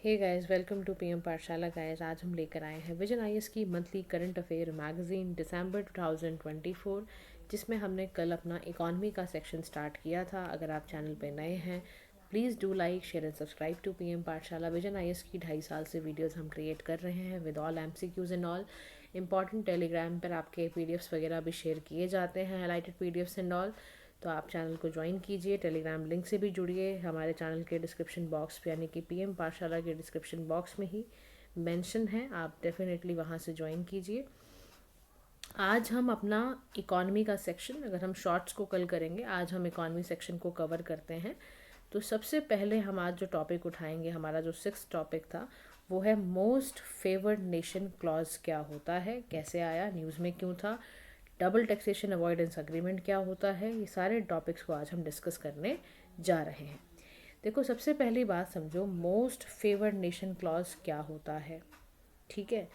Hey guys, welcome to PM Pathshala guys. आज हम लेकर आए हैं विजन आईएएस की monthly current affair magazine December 2024, जिसमें हमने कल अपना इकॉनमी का सेक्शन स्टार्ट किया था। अगर आप चैनल पे नए हैं, please do like share and subscribe to PM Pathshala. Vision IAS की 2.5 साल से वीडियोस हम क्रिएट कर रहे हैं with all MCQs and all. Important Telegram पर आपके पीडीएफ्स वगैरह भी शेयर किए जाते हैं, हाईलाइटेड पीडीएफ्स एंड ऑल। तो आप चैनल को ज्वाइन कीजिए, टेलीग्राम लिंक से भी जुड़िए। हमारे चैनल के डिस्क्रिप्शन बॉक्स पे यानी कि पीएम पाठशाला के डिस्क्रिप्शन बॉक्स में ही मेंशन है, आप डेफिनेटली वहाँ से ज्वाइन कीजिए। आज हम अपना इकॉनमी का सेक्शन, अगर हम शॉर्ट्स को कल करेंगे, आज हम इकॉनमी सेक्शन को कवर करते हैं। तो सबसे पहले हम आज जो टॉपिक उठाएंगे, हमारा जो 6th टॉपिक था, वो है मोस्ट फेवर्ड नेशन क्लॉज क्या होता है, कैसे आया, न्यूज़ में क्यों था, डबल टैक्सेशन अवॉइडेंस अग्रीमेंट क्या होता है। ये सारे टॉपिक्स को आज हम डिस्कस करने जा रहे हैं। देखो, सबसे पहली बात समझो, मोस्ट फेवर्ड नेशन क्लॉज क्या होता है। ठीक है,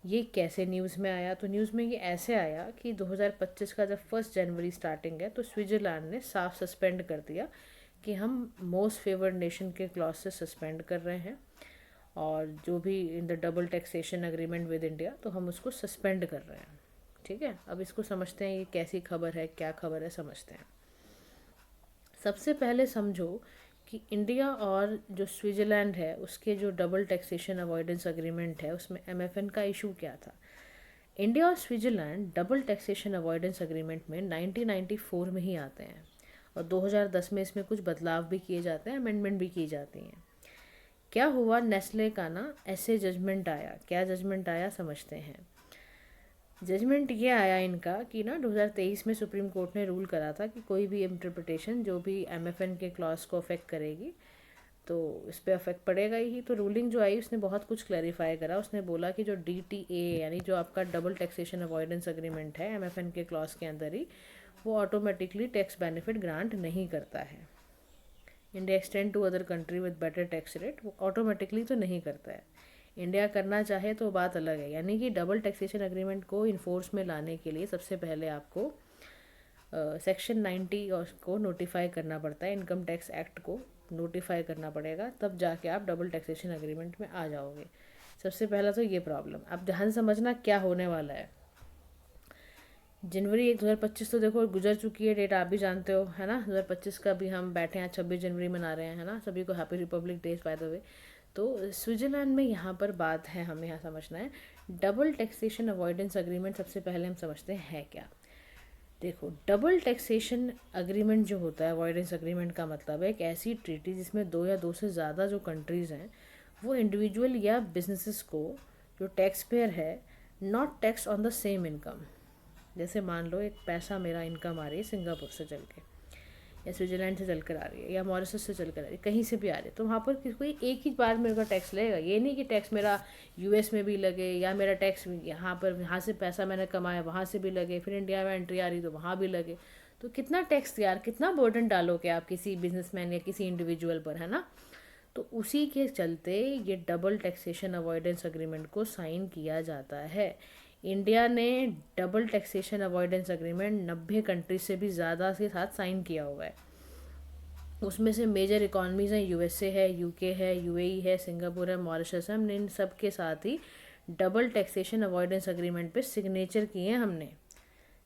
ये कैसे न्यूज़ में आया? तो न्यूज़ में ये ऐसे आया कि 2025 का जब 1 जनवरी स्टार्टिंग है, तो स्विट्ज़रलैंड ने साफ सस्पेंड कर दिया कि हम मोस्ट फेवर्ड नेशन के क्लॉज से सस्पेंड कर रहे हैं, और जो भी in the double taxation agreement with India, तो हम उसको सस्पेंड कर रहे हैं। ठीक है, अब इसको समझते हैं, ये कैसी खबर है, क्या खबर है, समझते हैं। सबसे पहले समझो कि इंडिया और जो स्विट्ज़रलैंड है, उसके जो डबल टैक्सेशन अवॉइडेंस अग्रीमेंट है, उसमें एमएफएन का इशू क्या था। इंडिया और Switzerland double taxation avoidance agreement में 1994 में ही आते हैं, और 2010 में इसमें कुछ बदलाव भी किए जाते हैं, अमेंडमेंट भी की जाती हैं। क्या हुआ, नेस्ले का ना ऐसे जजमेंट आया। क्या जजमेंट आया, समझते हैं। जजमेंट ये आया इनका कि ना 2023 में सुप्रीम कोर्ट ने रूल करा था कि कोई भी इंटरप्रिटेशन जो भी एमएफएन के क्लॉज को अफेक्ट करेगी, तो इस पर अफेक्ट पड़ेगा ही। तो रूलिंग जो आई, उसने बहुत कुछ क्लैरिफाई करा। उसने बोला कि जो डीटीए यानी जो आपका डबल टैक्सेशन अवॉइडेंस अग्रीमेंट है एमएफएन के क्लॉज के अंदर ही, वो ऑटोमेटिकली टैक्स बेनिफिट ग्रांट नहीं करता है। India extend to other country with better tax rate, वो ऑटोमेटिकली तो नहीं करता है। इंडिया करना चाहे तो बात अलग है। यानी कि डबल टैक्सेशन अग्रीमेंट को इन्फोर्स में लाने के लिए सबसे पहले आपको सेक्शन 90 को नोटिफाई करना पड़ता है, इनकम टैक्स एक्ट को नोटिफाई करना पड़ेगा, तब जाके आप डबल टैक्सेशन अग्रीमेंट में आ जाओगे। सबसे पहला तो ये प्रॉब्लम। अब ध्यान समझना क्या होने वाला है। जनवरी 2025 तो देखो गुजर चुकी है, डेट आप भी जानते हो, है ना। 2025 का भी हम बैठे हैं, 26 जनवरी मना रहे हैं, है ना। सभी को happy Republic day by the way. तो स्विट्ज़रलैंड में यहाँ पर बात है, हमें यहाँ समझना है डबल टैक्सेशन अवॉइडेंस अग्रीमेंट। सबसे पहले हम समझते हैं क्या। देखो, डबल टैक्सेशन अग्रीमेंट जो होता है, अवॉइडेंस अग्रीमेंट का मतलब है एक ऐसी ट्रीटी जिसमें दो या दो से ज़्यादा जो कंट्रीज़ हैं, वो इंडिविजुअल या बिजनेसेस को, जो टैक्स पेयर है, not tax on the same income. जैसे मान लो एक पैसा मेरा इनकम आ रही है सिंगापुर से चल के, या स्विट्ज़रलैंड से चल कर आ रही है, या मॉरिशस से चल कर आ रही है, कहीं से भी आ रही है, तो वहाँ पर कोई एक ही बार मेरे को टैक्स लगेगा। ये नहीं कि टैक्स मेरा यूएस में भी लगे, या मेरा टैक्स यहाँ पर, यहाँ से पैसा मैंने कमाया वहाँ से भी लगे, फिर इंडिया में एंट्री आ रही तो वहाँ भी लगे। तो कितना टैक्स यार, कितना बर्डन डालोगे आप किसी बिजनेसमैन या किसी इंडिविजुअल पर, है ना। तो उसी के चलते ये डबल टैक्सेशन अवॉइडेंस अग्रीमेंट को साइन किया जाता है। इंडिया ने double taxation avoidance agreement 90 country से भी ज़्यादा के साथ साइन किया हुआ है। उसमें से मेजर इकॉनमीज़ हैं, यूएसए है, यूके है, यूएई है, सिंगापुर है, मॉरिशस है। हमने इन सब के साथ ही डबल टैक्सेशन अवॉइडेंस अग्रीमेंट पे सिग्नेचर किए हैं हमने।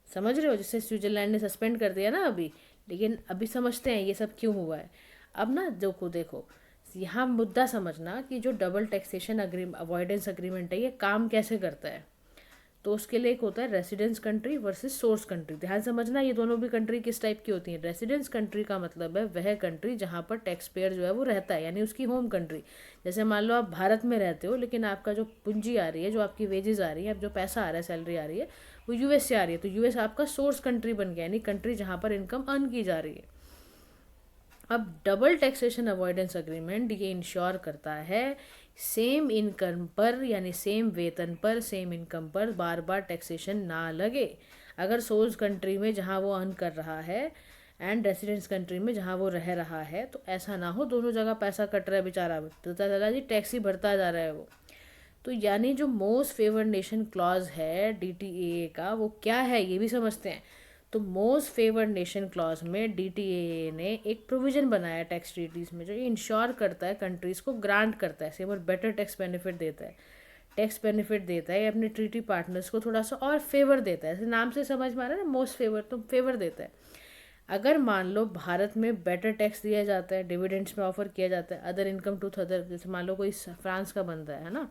समझ रहे हो, जैसे स्विट्ज़रलैंड ने सस्पेंड कर दिया ना अभी, लेकिन अभी समझते हैं ये सब क्यों हुआ है। अब ना देखो देखो, यहाँ मुद्दा समझना कि जो डबल टैक्सेशन अवॉइडेंस अग्रीमेंट है, ये काम कैसे करता है। तो उसके लिए एक होता है residence country versus source country. ध्यान समझना, ये दोनों भी कंट्री किस टाइप की होती हैं। रेसिडेंस कंट्री का मतलब है वह कंट्री जहाँ पर टैक्स पेयर जो है वो रहता है, यानी उसकी होम कंट्री। जैसे मान लो आप भारत में रहते हो, लेकिन आपका जो पूंजी आ रही है, जो आपकी वेजेस आ रही है, अब जो पैसा आ रहा है, सैलरी आ रही है, वो यूएस से आ रही है, तो यूएस आपका सोर्स कंट्री बन गया, यानी कंट्री जहाँ पर इनकम अर्न की जा रही है। अब डबल टैक्सेशन अवॉइडेंस अग्रीमेंट ये इंश्योर करता है सेम इनकम पर, यानी सेम वेतन पर, सेम इनकम पर बार बार टैक्सेशन ना लगे। अगर सोर्स कंट्री में जहाँ वो अर्न कर रहा है एंड रेसिडेंस कंट्री में जहाँ वो रह रहा है, तो ऐसा ना हो दोनों जगह पैसा कट रहा है बेचारा, पता चला जी टैक्स ही भरता जा रहा है वो। तो यानी जो मोस्ट फेवर्ड नेशन क्लॉज है डीटीए का, वो क्या है ये भी समझते हैं। तो मोस्ट फेवर्ड नेशन क्लॉज में DTAA ने एक प्रोविज़न बनाया टैक्स ट्रीटीज़ में, जो ये इंश्योर करता है कंट्रीज़ को ग्रांट करता है, सेम और बेटर टैक्स बेनिफिट देता है, टैक्स बेनिफिट देता है, अपने ट्रीटी पार्टनर्स को थोड़ा सा और फेवर देता है। ऐसे नाम से समझ में आ रहा है ना, मोस्ट फेवर, तो फेवर देता है। अगर मान लो भारत में बेटर टैक्स दिया जाता है, डिविडेंड्स में ऑफर किया जाता है, अदर इनकम टू अदर, जैसे मान लो कोई फ्रांस का बंदा है ना,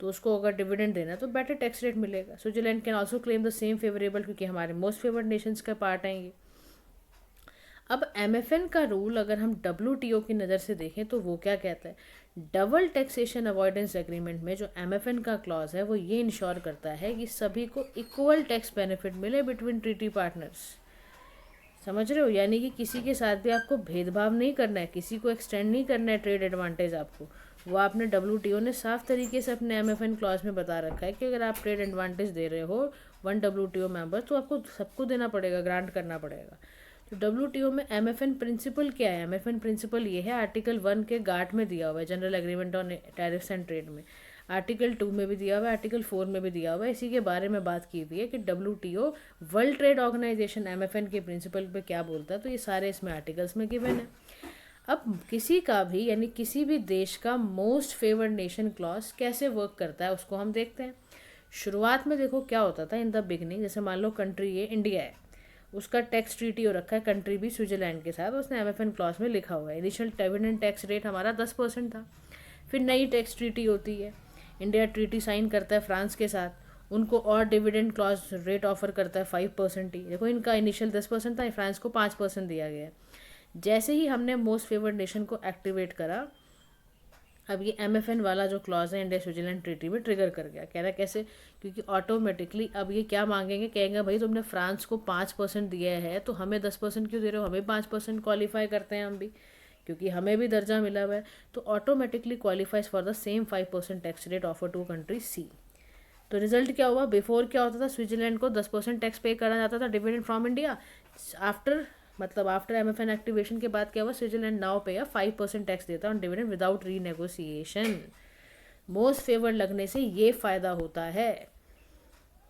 तो उसको अगर डिविडेंड देना है तो बेटर टैक्स रेट मिलेगा। Switzerland can also claim the same favourable, क्योंकि हमारे मोस्ट फेवर्ड नेशंस का पार्ट आएंगे। अब MFN का रूल अगर हम WTO की नज़र से देखें तो वो क्या कहता है, डबल टैक्सेशन अवॉइडेंस एग्रीमेंट में जो MFN का क्लॉज है वो ये इंश्योर करता है कि सभी को इक्वल टैक्स बेनिफिट मिले बिटवीन ट्रीटी पार्टनर्स। समझ रहे हो, यानी कि किसी के साथ भी आपको भेदभाव नहीं करना है, किसी को एक्सटेंड नहीं करना है ट्रेड एडवांटेज आपको। वो आपने WTO ने साफ तरीके से अपने MFN क्लॉज में बता रखा है कि अगर आप ट्रेड एडवांटेज दे रहे हो वन WTO मेंबर, तो आपको सबको देना पड़ेगा, ग्रांट करना पड़ेगा। तो WTO में MFN प्रिंसिपल क्या है, MFN प्रिंसिपल ये है, आर्टिकल 1 के गार्ड में दिया हुआ है, general agreement on tariffs and trade में, आर्टिकल 2 में भी दिया हुआ है, आर्टिकल 4 में भी दिया हुआ है। इसी के बारे में बात की हुई है कि WTO world trade organization MFN के प्रिंसिपल पे क्या बोलता है, तो ये सारे इसमें आर्टिकल्स में गिवन है। अब किसी का भी, यानी किसी भी देश का मोस्ट फेवर्ड नेशन क्लॉज कैसे वर्क करता है उसको हम देखते हैं। शुरुआत में देखो क्या होता था इन द बिगनिंग, जैसे मान लो कंट्री ये इंडिया है, उसका टैक्स ट्रीटी हो रखा है कंट्री भी स्विट्जरलैंड के साथ, उसने MFN क्लॉज में लिखा हुआ है इनिशियल डिविडेंड टैक्स रेट हमारा 10% था। फिर नई टैक्स ट्रीटी होती है, इंडिया ट्रीटी साइन करता है फ्रांस के साथ, उनको और डिविडेंड क्लॉज रेट ऑफर करता है 5% ही। देखो इनका इनिशियल 10% था, फ्रांस को 5% दिया गया है। जैसे ही हमने मोस्ट फेवर्ड नेशन को एक्टिवेट करा, अब ये MFN वाला जो क्लॉज है इंडिया स्विट्जरलैंड ट्रीटी में ट्रिगर कर गया। कह रहा है कैसे, क्योंकि ऑटोमेटिकली अब ये क्या मांगेंगे, कहेंगे भाई तुमने फ्रांस को 5% दिया है तो हमें 10% क्यों दे रहे हो, हमें 5% क्वालिफाई करते हैं हम भी, क्योंकि हमें भी दर्जा मिला हुआ है, तो automatically qualifies for the same 5% tax rate offer to country C. तो रिजल्ट क्या हुआ, बिफोर क्या होता था, स्विट्जरलैंड को 10% टैक्स पे करना जाता था dividend from India. After MFN activation के बाद क्या हुआ, स्विट्जरलैंड नाउ पे 5% टैक्स देता है on dividend without renegotiation. Most favour लगने से ये फ़ायदा होता है।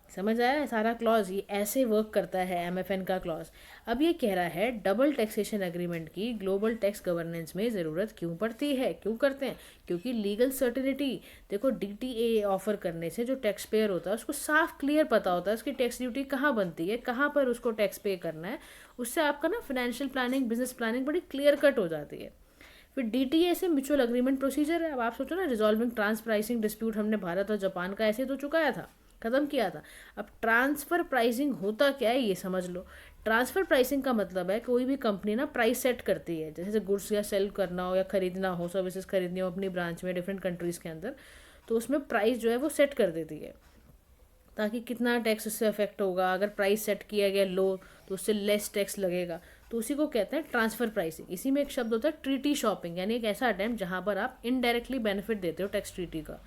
समझ आया है सारा क्लॉज, ये ऐसे वर्क करता है MFN का क्लॉज। अब ये कह रहा है डबल टैक्सेशन एग्रीमेंट की ग्लोबल टैक्स गवर्नेंस में ज़रूरत क्यों पड़ती है, क्यों करते हैं, क्योंकि लीगल सर्टिनिटी। देखो DTA ऑफर करने से जो टैक्स पेयर होता है उसको साफ क्लियर पता होता है उसकी टैक्स ड्यूटी कहाँ बनती है, कहाँ पर उसको टैक्स पे करना है। उससे आपका ना फाइनेंशियल प्लानिंग, बिजनेस प्लानिंग बड़ी क्लियर कट हो जाती है। फिर DTA से म्यूचुअल अग्रीमेंट प्रोसीजर है। अब आप सोचो ना, रिजॉल्विंग ट्रांस प्राइसिंग डिस्प्यूट हमने भारत और जापान का ऐसे तो चुकाया था, ख़त्म किया था। अब ट्रांसफ़र प्राइसिंग होता क्या है ये समझ लो। ट्रांसफ़र प्राइसिंग का मतलब है कोई भी कंपनी ना प्राइस सेट करती है, जैसे गुड्स या सेल करना हो या ख़रीदना हो, सर्विसेज खरीदनी हो अपनी ब्रांच में डिफरेंट कंट्रीज़ के अंदर, तो उसमें प्राइस जो है वो सेट कर देती है ताकि कितना टैक्स उससे अफेक्ट होगा। अगर प्राइस सेट किया गया लो तो उससे लेस टैक्स लगेगा, तो उसी को कहते हैं ट्रांसफ़र प्राइसिंग। इसी में एक शब्द होता है ट्रीटी शॉपिंग, यानी एक ऐसा अटेम्प्ट जहाँ पर आप इनडायरेक्टली बेनिफिट देते हो टैक्स ट्रीटी का।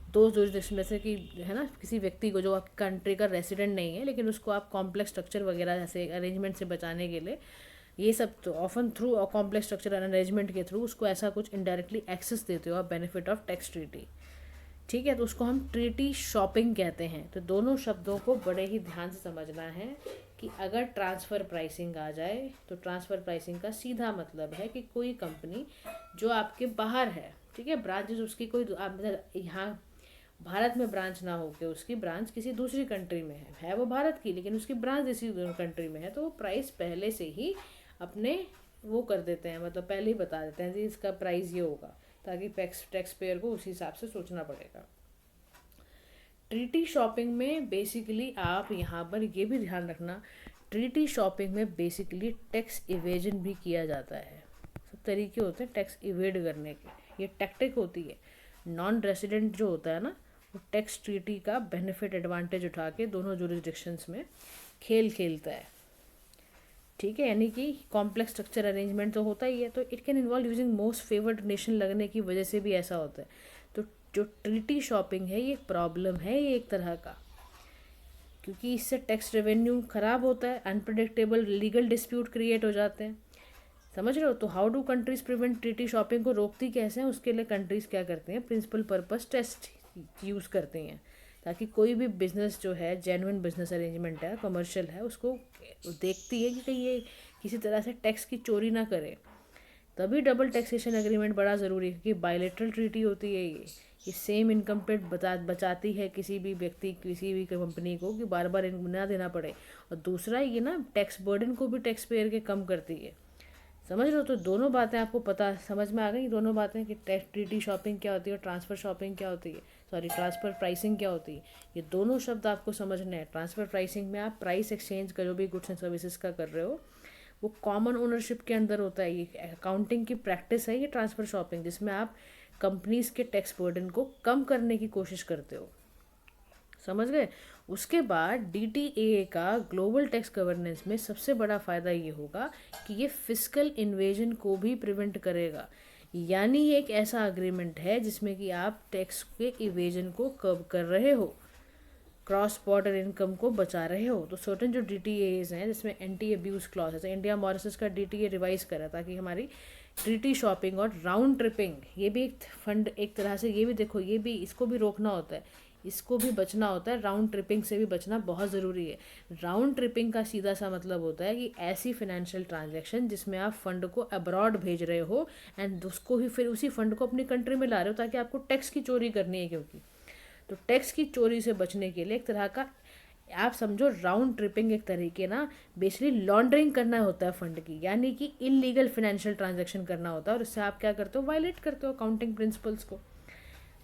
दो जुरिस्डिक्शन में से कि है ना, किसी व्यक्ति को जो आपकी कंट्री का रेसिडेंट नहीं है लेकिन उसको आप कॉम्प्लेक्स स्ट्रक्चर वगैरह जैसे अरेंजमेंट से बचाने के लिए, ये सब तो often through complex structure arrangement के थ्रू उसको ऐसा कुछ इनडायरेक्टली एक्सेस देते हो आप बेनिफिट ऑफ टैक्स ट्रीटी। ठीक है, तो उसको हम ट्रीटी शॉपिंग कहते हैं। तो दोनों शब्दों को बड़े ही ध्यान से समझना है कि अगर ट्रांसफ़र प्राइसिंग आ जाए तो ट्रांसफ़र प्राइसिंग का सीधा मतलब है कि कोई कंपनी जो आपके बाहर है, ठीक है, ब्रांचेस उसकी कोई आप यहाँ भारत में ब्रांच ना हो के उसकी ब्रांच किसी दूसरी कंट्री में है वो भारत की लेकिन उसकी ब्रांच किसी कंट्री में है, तो वो प्राइस पहले से ही अपने वो कर देते हैं, मतलब पहले ही बता देते हैं कि इसका प्राइस ये होगा, ताकि टैक्स पेयर को उसी हिसाब से सोचना पड़ेगा। ट्रीटी शॉपिंग में बेसिकली आप यहाँ पर ये भी ध्यान रखना, ट्रीटी शॉपिंग में बेसिकली टैक्स इवेजन भी किया जाता है। सब तरीके होते हैं टैक्स इवेड करने के, ये टैक्टिक होती है। नॉन रेसिडेंट जो होता है ना, वो टैक्स ट्रीटी का बेनिफिट एडवांटेज उठा के दोनों जुरिस्डिक्शंस में खेल खेलता है। ठीक है, यानी कि कॉम्प्लेक्स स्ट्रक्चर अरेंजमेंट तो होता ही है, तो it can involve using most favoured nation लगने की वजह से भी ऐसा होता है। तो जो ट्रीटी शॉपिंग है ये एक प्रॉब्लम है, ये एक तरह का, क्योंकि इससे टैक्स रेवेन्यू ख़राब होता है, अनप्रडिक्टेबल लीगल डिस्प्यूट क्रिएट हो जाते हैं। समझ रहे हो। तो how do countries prevent treaty shopping को रोकती कैसे हैं, उसके लिए कंट्रीज क्या करते हैं, प्रिंसिपल पर्पस टेस्ट यूज़ करते हैं ताकि कोई भी बिजनेस जो है जेन्युइन बिजनेस अरेंजमेंट है, कमर्शियल है, उसको देखती है कि कहीं ये किसी तरह से टैक्स की चोरी ना करे, तभी डबल टैक्सेशन एग्रीमेंट बड़ा ज़रूरी है, क्योंकि बायलेटरल ट्रीटी होती है ये सेम इनकम पे बचाती है किसी भी व्यक्ति किसी भी कंपनी को कि बार बार इनको ना देना पड़े। और दूसरा ये ना टैक्स बर्डन को भी टैक्स पेयर के कम करती है। समझ रहे हो? तो दोनों बातें आपको पता समझ में आ गई, दोनों बातें कि टैक्स ट्रीटी शॉपिंग क्या होती है और ट्रांसफ़र शॉपिंग क्या होती है, सॉरी ट्रांसफ़र प्राइसिंग क्या होती है। ये दोनों शब्द आपको समझने हैं। ट्रांसफ़र प्राइसिंग में आप प्राइस एक्सचेंज का जो भी गुड्स एंड सर्विसेज का कर रहे हो वो कॉमन ओनरशिप के अंदर होता है। ये अकाउंटिंग की प्रैक्टिस है ये ट्रांसफ़र शॉपिंग, जिसमें आप कंपनीज के टैक्स बर्डन को कम करने की कोशिश करते हो। समझ गए? उसके बाद DTA का ग्लोबल टैक्स गवर्नेंस में सबसे बड़ा फ़ायदा ये होगा कि ये फिस्कल इन्वेजन को भी प्रिवेंट करेगा। यानी ये एक ऐसा अग्रीमेंट है जिसमें कि आप टैक्स के इवेजन को कब कर रहे हो, क्रॉस बॉर्डर इनकम को बचा रहे हो। तो सर्टन जो DTAs हैं जिसमें एंटी अब्यूज़ क्लॉज है, इंडिया मॉरिशस का DTA रिवाइज करा ताकि हमारी ट्रीटी शॉपिंग और राउंड ट्रिपिंग, ये भी एक फंड एक तरह से, ये भी देखो ये भी इसको भी रोकना होता है, इसको भी बचना होता है। राउंड ट्रिपिंग से भी बचना बहुत ज़रूरी है। राउंड ट्रिपिंग का सीधा सा मतलब होता है कि ऐसी फाइनेंशियल ट्रांजैक्शन जिसमें आप फंड को अब्रॉड भेज रहे हो एंड उसको ही फिर उसी फंड को अपनी कंट्री में ला रहे हो ताकि आपको टैक्स की चोरी करनी है। क्योंकि तो टैक्स की चोरी से बचने के लिए एक तरह का आप समझो राउंड ट्रिपिंग एक तरीके ना बेसिकली लॉन्ड्रिंग करना होता है फंड की, यानी कि इलीगल फाइनेंशियल ट्रांजैक्शन करना होता है और इससे आप क्या करते हो, वायलेट करते हो अकाउंटिंग प्रिंसिपल्स को।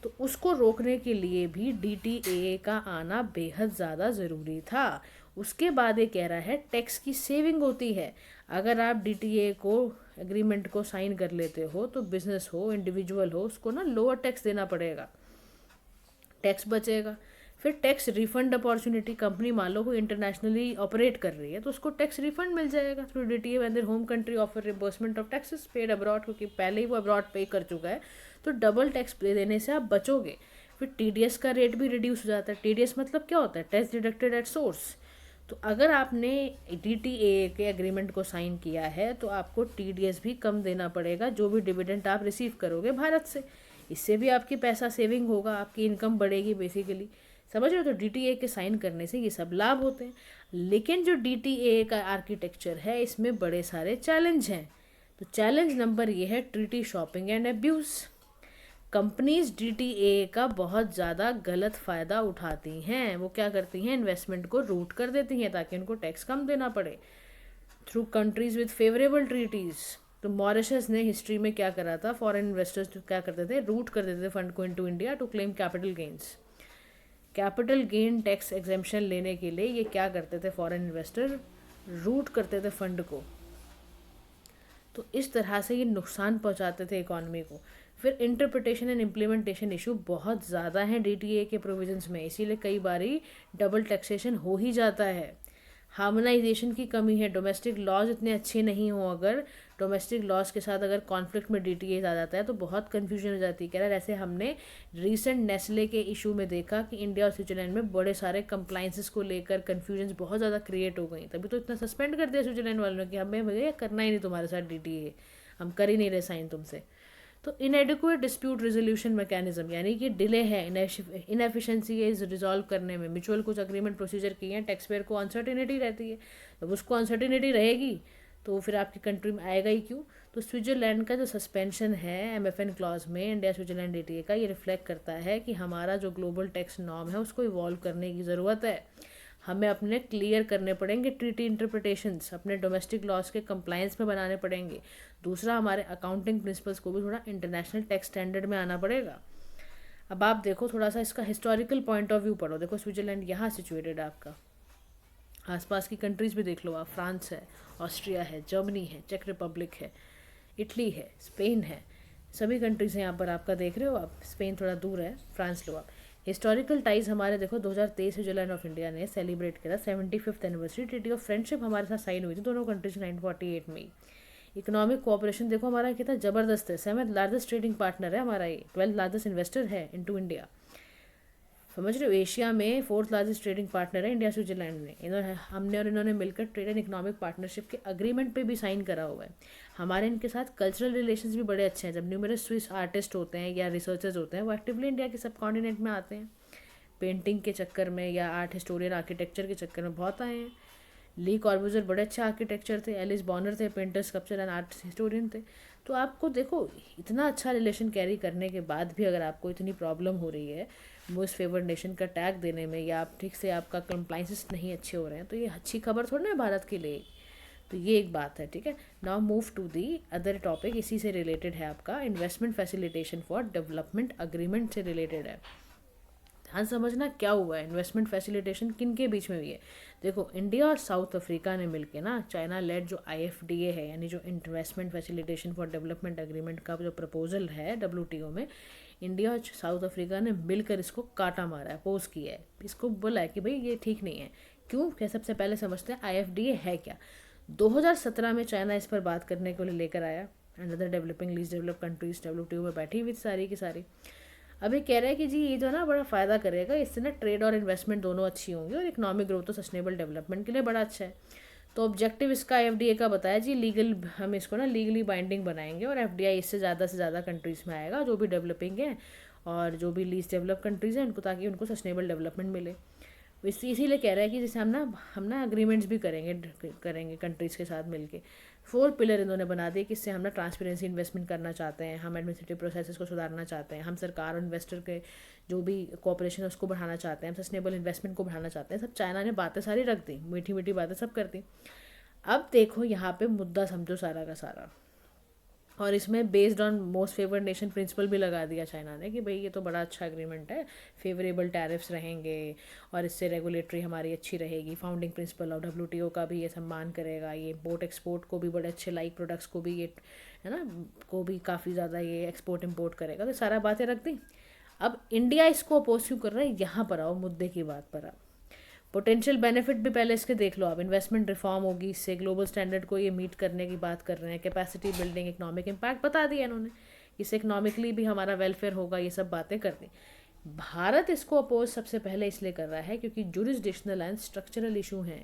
तो उसको रोकने के लिए भी DTA का आना बेहद ज़्यादा ज़रूरी था। उसके बाद ये कह रहा है टैक्स की सेविंग होती है। अगर आप DTA को एग्रीमेंट को साइन कर लेते हो तो बिजनेस हो इंडिविजुअल हो उसको ना लोअर टैक्स देना पड़ेगा, टैक्स बचेगा। फिर टैक्स रिफंड अपॉर्चुनिटी, कंपनी मान लो कोई इंटरनेशनली ऑपरेट कर रही है तो उसको टैक्स रिफंड मिल जाएगा through DTA when their home country offer reimbursement of taxes paid abroad, क्योंकि पहले ही वो अब्रॉड पे कर चुका है तो डबल टैक्स पे देने से आप बचोगे। फिर TDS का रेट भी रिड्यूस हो जाता है। TDS मतलब क्या होता है, टैक्स डिडक्टेड एट सोर्स। तो अगर आपने DTA के एग्रीमेंट को साइन किया है तो आपको TDS भी कम देना पड़ेगा जो भी डिविडेंड आप रिसीव करोगे भारत से। इससे भी आपकी पैसा सेविंग होगा, आपकी इनकम बढ़ेगी बेसिकली। समझ रहे हो? तो DTA के साइन करने से ये सब लाभ होते हैं। लेकिन जो DTA का आर्किटेक्चर है इसमें बड़े सारे चैलेंज हैं। तो चैलेंज नंबर ये है treaty shopping and abuse. Companies DTA का बहुत ज़्यादा गलत फ़ायदा उठाती हैं। वो क्या करती हैं, इन्वेस्टमेंट को रूट कर देती हैं ताकि उनको टैक्स कम देना पड़े through countries with favourable treaties. तो मॉरिशस ने हिस्ट्री में क्या करा था, फॉरेन इन्वेस्टर्स क्या करते थे, रूट कर देते थे फंड को into India to claim capital gains. Capital gain tax exemption लेने के लिए ये क्या करते थे, फॉरेन इन्वेस्टर रूट करते थे फंड को। तो इस तरह से ये नुकसान पहुंचाते थे इकॉनमी को। फिर इंटरप्रिटेशन एंड इम्प्लीमेंटेशन इशू बहुत ज़्यादा हैं DTA के प्रोविजंस में, इसीलिए कई बारी डबल टैक्सेशन हो ही जाता है। हार्मोनाइजेशन की कमी है, डोमेस्टिक लॉज इतने अच्छे नहीं हो, अगर डोमेस्टिक लॉज के साथ अगर कॉन्फ्लिक्ट में DTA आ जाता है तो बहुत कन्फ्यूजन हो जाती है। कह रहा है जैसे हमने रिसेंट नेस्ले के इशू में देखा कि इंडिया और स्विट्जरलैंड में बड़े सारे कंप्लाइंसेस को लेकर कन्फ्यूजन बहुत ज़्यादा क्रिएट हो गई, तभी तो इतना सस्पेंड कर दिया स्विट्जरलैंड वालों ने कि हमें भैया करना ही नहीं तुम्हारे साथ DTA, हम कर ही नहीं रहे साइन तुमसे। तो इनएडिक्वेट डिस्प्यूट रेजोल्यूशन मैकेनिज्म, यानी कि डिले है, इनएफिशिएंसी है इस रिजॉल्व करने में। म्यूचुअल कुछ अग्रीमेंट प्रोसीजर किए हैं, टैक्स पेयर को अनसर्टिनिटी रहती है, जब उसको अनसर्टिनिटी रहेगी तो फिर आपकी कंट्री में आएगा ही क्यों। तो स्विट्जरलैंड का जो सस्पेंशन है MFN क्लॉज में इंडिया स्विट्जरलैंड DTA का, ये रिफ्लेक्ट करता है कि हमारा जो ग्लोबल टैक्स नॉर्म है उसको इवॉल्व करने की ज़रूरत है। हमें अपने क्लियर करने पड़ेंगे ट्रीटी इंटरप्रिटेशंस, अपने डोमेस्टिक लॉज के कंप्लायंस में बनाने पड़ेंगे। दूसरा, हमारे अकाउंटिंग प्रिंसिपल्स को भी थोड़ा इंटरनेशनल टैक्स स्टैंडर्ड में आना पड़ेगा। अब आप देखो थोड़ा सा इसका हिस्टोरिकल पॉइंट ऑफ व्यू पढ़ो। देखो स्विट्जरलैंड यहाँ सिचुएटेड है, आपका आसपास की कंट्रीज़ भी देख लो आप, फ्रांस है, ऑस्ट्रिया है, जर्मनी है, चेक रिपब्लिक है, इटली है, स्पेन है, सभी कंट्रीज़ हैं यहाँ पर आपका देख रहे हो आप। स्पेन थोड़ा दूर है, फ्रांस लो आप। हिस्टोरिकल टाइज हमारे देखो 2023 स्विट्जरलैंड ऑफ इंडिया ने सेलिब्रेट करा 75th anniversary. Treaty of friendship हमारे साथ साइन हुई थी दोनों कंट्रीज 1948 में। इकोनॉमिक कोऑपरेशन देखो हमारा कितना ज़बरदस्त है, 7th लार्जेस्ट ट्रेडिंग पार्टनर है हमारा, ये 12th लार्जेस्ट इन्वेस्टर है इनटू इंडिया। समझ रहे हो, एशिया में 4th लार्जेस्ट ट्रेडिंग पार्टनर है इंडिया स्विट्जरलैंड में। इन्होंने मिलकर ट्रेड एंड इकोनॉमिक पार्टनरशिप के अग्रीमेंट पे भी साइन करा हुआ है। हमारे इनके साथ कल्चरल रिलेशंस भी बड़े अच्छे हैं। जब न्यूमरस स्विस आर्टिस्ट होते हैं या रिसर्चर्स होते हैं वो एक्टिवली इंडिया के सब कॉन्टिनेंट में आते हैं, पेंटिंग के चक्कर में या आर्ट हिस्टोरियन आर्किटेक्चर के चक्कर में बहुत आए हैं। ली कॉर्बूजियर बड़े अच्छे आर्किटेक्चर थे, एलिस बॉर्नर थे painter sculpture and art historian थे। तो आपको देखो इतना अच्छा रिलेशन कैरी करने के बाद भी अगर आपको इतनी प्रॉब्लम हो रही है मोस्ट फेवर्ड नेशन का टैग देने में, या आप ठीक से आपका कंप्लाइंसेस नहीं अच्छे हो रहे हैं, तो ये अच्छी खबर थोड़ी ना है भारत के लिए। तो ये एक बात है, ठीक है। Now move to the other topic, इसी से रिलेटेड है आपका investment facilitation for development agreement से रिलेटेड है। ध्यान समझना क्या हुआ है, इन्वेस्टमेंट फैसिलिटेशन किन के बीच में हुई है। देखो इंडिया और साउथ अफ्रीका ने मिलके ना चाइना लेड जो IFDA है, यानी जो investment facilitation for development agreement का जो प्रपोजल है WTO में, इंडिया और साउथ अफ्रीका ने मिलकर इसको काटा मारा है, अपोज किया है, इसको बोला है कि भाई ये ठीक नहीं है। क्यों, क्या सबसे पहले समझते हैं IFDA है क्या। 2017 में चाइना इस पर बात करने के लिए लेकर आया, and other developing least develop countries WTO में बैठी हुई सारी की सारी। अभी कह रहे हैं कि जी ये जो ना बड़ा फ़ायदा करेगा, इससे ना ट्रेड और इन्वेस्टमेंट दोनों अच्छी होंगी और इकोनॉमिक ग्रोथ और सस्टेनेबल डेवलपमेंट के लिए बड़ा अच्छा है। तो ऑब्जेक्टिव इसका FDA का बताया जी, लीगल हम इसको ना लीगली बाइंडिंग बनाएंगे और FDI इससे ज़्यादा कंट्रीज़ में आएगा जो भी डेवलपिंग है और जो भी लीस्ट डेवलप कंट्रीज़ हैं उनको, ताकि उनको सस्टेनेबल डेवलपमेंट मिले। इसीलिए कह रहे हैं कि जैसे हम ना अग्रीमेंट्स भी करेंगे कंट्रीज़ के साथ मिलके। 4 पिलर इन्होंने बना दिए कि इससे हम ना ट्रांसपेरेंसी इन्वेस्टमेंट करना चाहते हैं, हम एडमिनिस्ट्रेटिव प्रोसेसेस को सुधारना चाहते हैं, हम सरकार और इन्वेस्टर के जो भी कोऑपरेशन है उसको बढ़ाना चाहते हैं, हम सस्टेनेबल इन्वेस्टमेंट को बढ़ाना चाहते हैं। सब चाइना ने बातें सारी रख दी, मीठी मीठी बातें सब कर दी। अब देखो यहाँ पे मुद्दा समझो सारा का सारा, और इसमें based on most favoured nation principle भी लगा दिया चाइना ने कि भाई ये तो बड़ा अच्छा एग्रीमेंट है, फेवरेबल टैरिफ्स रहेंगे और इससे रेगुलेटरी हमारी अच्छी रहेगी, फाउंडिंग प्रिंसिपल और WTO का भी ये सम्मान करेगा, ये इम्पोर्ट एक्सपोर्ट को भी बड़े अच्छे लाइक प्रोडक्ट्स को भी ये है ना को भी काफ़ी ज़्यादा ये एक्सपोर्ट इम्पोर्ट करेगा। तो सारा बातें रख दी। अब इंडिया इसको अपोज क्यों कर रहा है, यहाँ पर आओ मुद्दे की बात पर। आप पोटेंशियल बेनिफिट भी पहले इसके देख लो आप। इन्वेस्टमेंट रिफॉर्म होगी, इससे ग्लोबल स्टैंडर्ड को ये मीट करने की बात कर रहे हैं, कैपेसिटी बिल्डिंग, इकोनॉमिक इम्पैक्ट बता दिया इन्होंने, इससे इकोनॉमिकली भी हमारा वेलफेयर होगा, ये सब बातें कर दी। भारत इसको अपोज सबसे पहले इसलिए कर रहा है क्योंकि जुरिसडिक्शनल एंड स्ट्रक्चरल इशू हैं।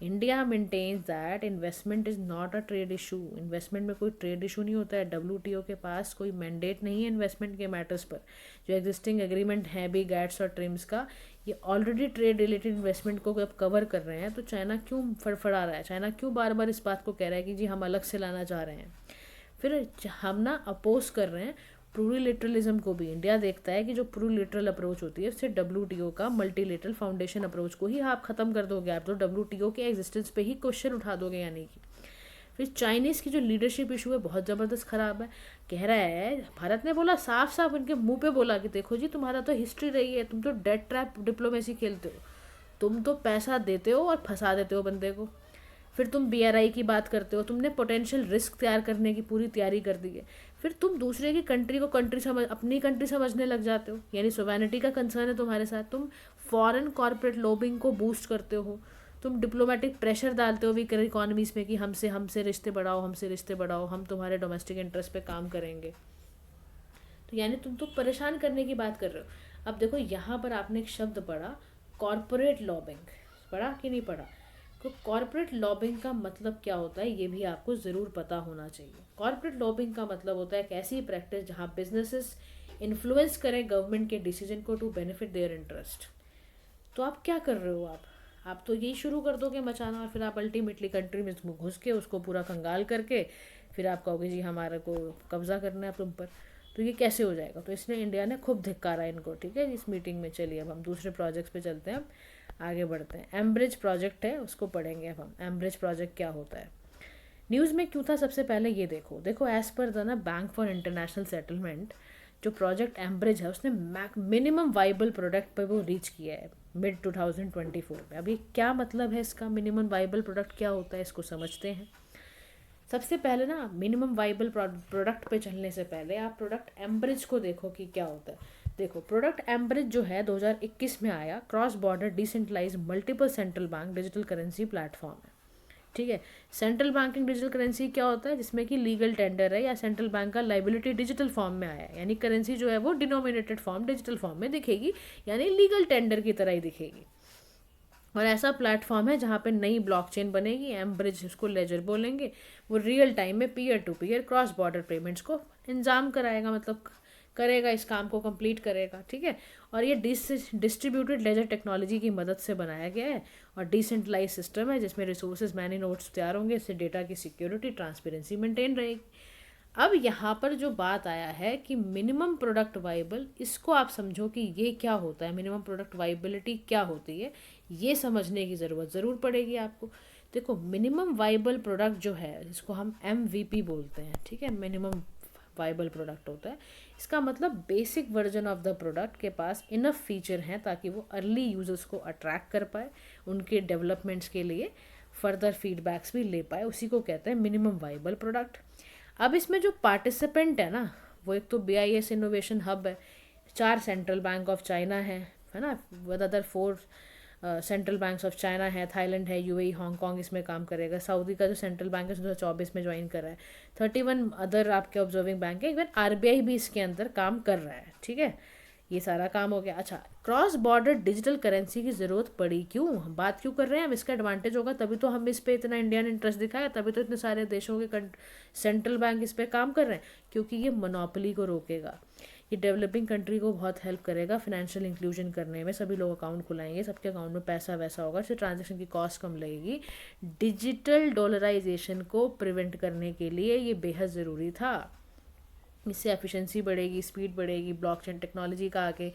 India maintains that investment is not a trade issue, investment में कोई ट्रेड इशू नहीं होता है। WTO के पास कोई मैंडेट नहीं है इन्वेस्टमेंट के मैटर्स पर। जो एग्जिस्टिंग एग्रीमेंट है भी गैट्स और ट्रिम्स का, ये ऑलरेडी ट्रेड रिलेटेड इन्वेस्टमेंट को अब कवर कर रहे हैं। तो चाइना क्यों फड़फड़ा रहा है, चाइना क्यों बार बार इस बात को कह रहा है कि जी हम अलग से लाना चाह रहे हैं। फिर हम ना अपोज कर रहे हैं प्लूरिलेटरलिज्म को भी। इंडिया देखता है कि जो प्लूरिलेटरल अप्रोच होती है उससे WTO का मल्टीलेटरल फाउंडेशन अप्रोच को ही आप ख़त्म कर दोगे, आप तो WTO के एग्जिस्टेंस पे ही क्वेश्चन उठा दोगे। यानी कि फिर चाइनीज़ की जो लीडरशिप इशू है बहुत ज़बरदस्त ख़राब है। कह रहा है, भारत ने बोला साफ साफ उनके मुंह पे बोला कि देखो जी तुम्हारा तो हिस्ट्री रही है, तुम तो डेट ट्रैप डिप्लोमेसी खेलते हो, तुम तो पैसा देते हो और फंसा देते हो बंदे को। फिर तुम BRI की बात करते हो, तुमने पोटेंशियल रिस्क तैयार करने की पूरी तैयारी कर दी है। फिर तुम दूसरे की कंट्री को कंट्री समझ अपनी कंट्री समझने लग जाते हो, यानी सोवेनिटी का कंसर्न है तुम्हारे साथ। तुम फॉरेन कॉर्पोरेट लॉबिंग को बूस्ट करते हो, तुम डिप्लोमेटिक प्रेशर डालते हो वीकर इकोनॉमीज़ में कि हमसे रिश्ते बढ़ाओ, हमसे रिश्ते बढ़ाओ, हम तुम्हारे डोमेस्टिक इंटरेस्ट पे काम करेंगे। तो यानी तुम तो परेशान करने की बात कर रहे हो। अब देखो यहाँ पर आपने एक शब्द पढ़ा, कॉर्पोरेट लॉबिंग, पढ़ा कि नहीं पढ़ा। तो कॉर्पोरेट लॉबिंग का मतलब क्या होता है ये भी आपको ज़रूर पता होना चाहिए। कॉर्पोरेट लॉबिंग का मतलब होता है एक ऐसी प्रैक्टिस जहाँ बिजनेसेस इन्फ्लुएंस करें गवर्नमेंट के डिसीजन को टू बेनिफिट देयर इंटरेस्ट। तो आप क्या कर रहे हो, आप तो यही शुरू कर दोगे मचाना, और फिर आप अल्टीमेटली कंट्री में घुस के उसको पूरा कंगाल करके फिर आप कहोगे जी हमारे को कब्जा करना है तुम पर। तो ये कैसे हो जाएगा। तो इसलिए इंडिया ने खूब धिक्कारा इनको, ठीक है। इस मीटिंग में चलिए अब हम दूसरे प्रोजेक्ट्स पे चलते हैं, आगे बढ़ते हैं। एम्ब्रिज प्रोजेक्ट है उसको पढ़ेंगे अब हम। एम्ब्रिज प्रोजेक्ट क्या होता है, न्यूज़ में क्यों था, सबसे पहले ये देखो एज़ पर द ना बैंक फॉर इंटरनेशनल सेटलमेंट, जो प्रोजेक्ट एम्ब्रिज है उसने मिनिमम वाइबल प्रोडक्ट पर वो रीच किया है मिड 2024 में। अभी क्या मतलब है इसका, मिनिमम वाइबल प्रोडक्ट क्या होता है, इसको समझते हैं। सबसे पहले ना मिनिमम वाइबल प्रोडक्ट पे चलने से पहले आप प्रोडक्ट एम्ब्रिज को देखो कि क्या होता है। देखो प्रोडक्ट एम्ब्रिज जो है 2021 में आया, cross border decentralize multiple central bank digital currency platform है, ठीक है। सेंट्रल बैंकिंग डिजिटल करेंसी क्या होता है, जिसमें कि लीगल टेंडर है या सेंट्रल बैंक का लाइबिलिटी डिजिटल फॉर्म में आया है, यानी करेंसी जो है वो डिनोमिनेटेड फॉर्म डिजिटल फॉर्म में दिखेगी, यानी लीगल टेंडर की तरह ही दिखेगी। और ऐसा प्लेटफॉर्म है जहाँ पे नई ब्लॉकचेन बनेगी, एम्ब्रिज उसको लेजर बोलेंगे। वो रियल टाइम में peer to peer cross border payments को इंजाम कराएगा, मतलब करेगा, इस काम को कंप्लीट करेगा, ठीक है। और ये डिस्ट्रीब्यूटेड लेजर टेक्नोलॉजी की मदद से बनाया गया है और डिसेंट्रलाइज सिस्टम है जिसमें रिसोर्सेज मैनी नोड्स तैयार होंगे, इससे डेटा की सिक्योरिटी ट्रांसपेरेंसी मेंटेन रहेगी। अब यहाँ पर जो बात आया है कि मिनिमम प्रोडक्ट वाइबल, इसको आप समझो कि ये क्या होता है, मिनिमम प्रोडक्ट वाइबिलिटी क्या होती है, ये समझने की ज़रूरत ज़रूर पड़ेगी आपको। देखो, मिनिमम वाइबल प्रोडक्ट जो है जिसको हम MVP बोलते हैं, ठीक है, मिनिमम वाइबल प्रोडक्ट होता है, इसका मतलब basic version of the product के पास इनफ फीचर हैं ताकि वो अर्ली यूजर्स को अट्रैक्ट कर पाए, उनके डेवलपमेंट्स के लिए फर्दर फीडबैक्स भी ले पाए, उसी को कहते हैं मिनिमम वाइबल प्रोडक्ट। अब इसमें जो पार्टिसिपेंट है ना, वो एक तो BIS इनोवेशन हब है, 4 सेंट्रल बैंक ऑफ चाइना है ना, with other 4 central banks of China है, थाईलैंड है, UAE, हांगकॉन्ग इसमें काम करेगा, सऊदी का जो सेंट्रल बैंक है 2024 में ज्वाइन कर रहा है, 31 अदर आपके ऑब्जर्विंग बैंक है, इवन RBI भी इसके अंदर काम कर रहा है, ठीक है। ये सारा काम हो गया। अच्छा, क्रॉस बॉर्डर डिजिटल करेंसी की ज़रूरत पड़ी क्यों, हम बात क्यों कर रहे हैं, अब इसका एडवांटेज होगा तभी तो हम इस पे इतना इंडियन इंटरेस्ट दिखाया, तभी तो इतने सारे देशों के सेंट्रल बैंक इस पे काम कर रहे हैं, क्योंकि ये मोनोपोली को रोकेगा, ये डेवलपिंग कंट्री को बहुत हेल्प करेगा फिनेंशियल इंक्लूजन करने में, सभी लोग अकाउंट खुलाएंगे, सबके अकाउंट में पैसा वैसा होगा, इससे ट्रांजेक्शन की कॉस्ट कम लगेगी। डिजिटल डॉलराइजेशन को प्रिवेंट करने के लिए ये बेहद ज़रूरी था, इससे एफिशिएंसी बढ़ेगी, स्पीड बढ़ेगी, ब्लॉकचेन टेक्नोलॉजी का आगे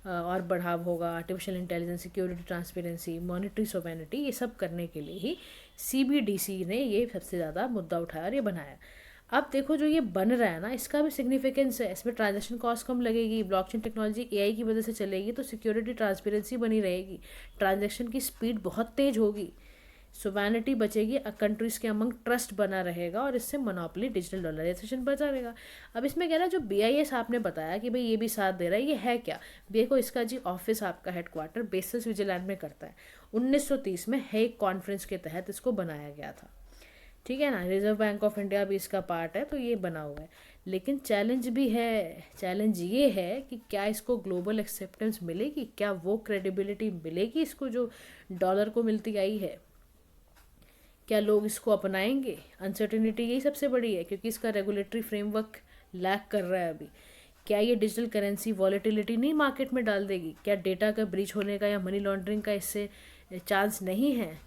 और बढ़ाव होगा, artificial intelligence, security, transparency, monetary sovereignty, ये सब करने के लिए ही CBDC ने ये सबसे ज़्यादा मुद्दा उठाया और ये बनाया। अब देखो, जो ये बन रहा है ना, इसका भी सिग्निफिकेंस है, इसमें ट्रांजेक्शन कॉस्ट कम लगेगी, ब्लॉकचेन टेक्नोलॉजी AI की वजह से चलेगी, तो सिक्योरिटी ट्रांसपेरेंसी बनी रहेगी, ट्रांजेक्शन की स्पीड बहुत तेज होगी, सोवेनिटी बचेगी, कंट्रीज़ के अमंग ट्रस्ट बना रहेगा और इससे मोनोपोली डिजिटल डॉलराइजेशन बचा रहेगा। अब इसमें कह रहा है जो BIS आपने बताया कि भाई ये भी साथ दे रहा है, ये है क्या, देखो इसका जी ऑफिस आपका हेडक्वार्टर बेसिस स्विट्जरलैंड में करता है, 1930 में हेग कॉन्फ्रेंस के तहत इसको बनाया गया था, ठीक है ना, रिजर्व बैंक ऑफ इंडिया भी इसका पार्ट है, तो ये बना हुआ है। लेकिन चैलेंज भी है, चैलेंज ये है कि क्या इसको ग्लोबल एक्सेप्टेंस मिलेगी, क्या वो क्रेडिबिलिटी मिलेगी इसको जो डॉलर को मिलती आई है, क्या लोग इसको अपनाएंगे, अनसर्टेनिटी यही सबसे बड़ी है, क्योंकि इसका रेगुलेटरी फ्रेमवर्क लैक कर रहा है अभी। क्या ये डिजिटल करेंसी वॉलेटिलिटी नहीं मार्केट में डाल देगी, क्या डेटा का ब्रीच होने का या मनी लॉन्ड्रिंग का इससे चांस नहीं है,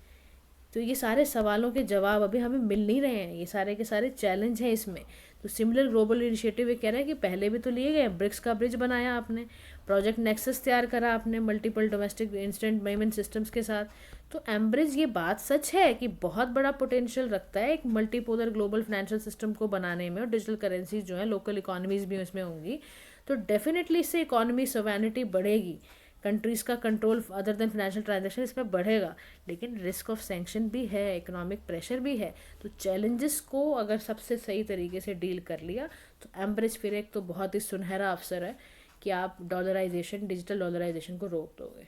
तो ये सारे सवालों के जवाब अभी हमें मिल नहीं रहे हैं, ये सारे के सारे चैलेंज हैं इसमें। तो सिमिलर ग्लोबल इनिशिएटिव ये कह रहा है कि पहले भी तो लिए गए, ब्रिक्स का ब्रिज बनाया आपने, प्रोजेक्ट नेक्सस तैयार करा आपने multiple domestic instant payment systems के साथ, तो एम्ब्रिज ये बात सच है कि बहुत बड़ा पोटेंशियल रखता है एक मल्टीपोलर ग्लोबल फाइनेंशियल सिस्टम को बनाने में, और डिजिटल करेंसीज जो है लोकल इकोनॉमीज भी इसमें होंगी, तो डेफिनेटली इससे इकोनॉमी सोवेनिटी बढ़ेगी, कंट्रीज़ का control other than financial transaction इसमें बढ़ेगा, लेकिन रिस्क ऑफ सैंक्शन भी है, इकोनॉमिक प्रेशर भी है। तो चैलेंजेस को अगर सबसे सही तरीके से डील कर लिया तो एम्ब्रिज फिर एक तो बहुत ही सुनहरा अवसर है कि आप डॉलराइजेशन, डिजिटल डॉलराइजेशन को रोक दोगे,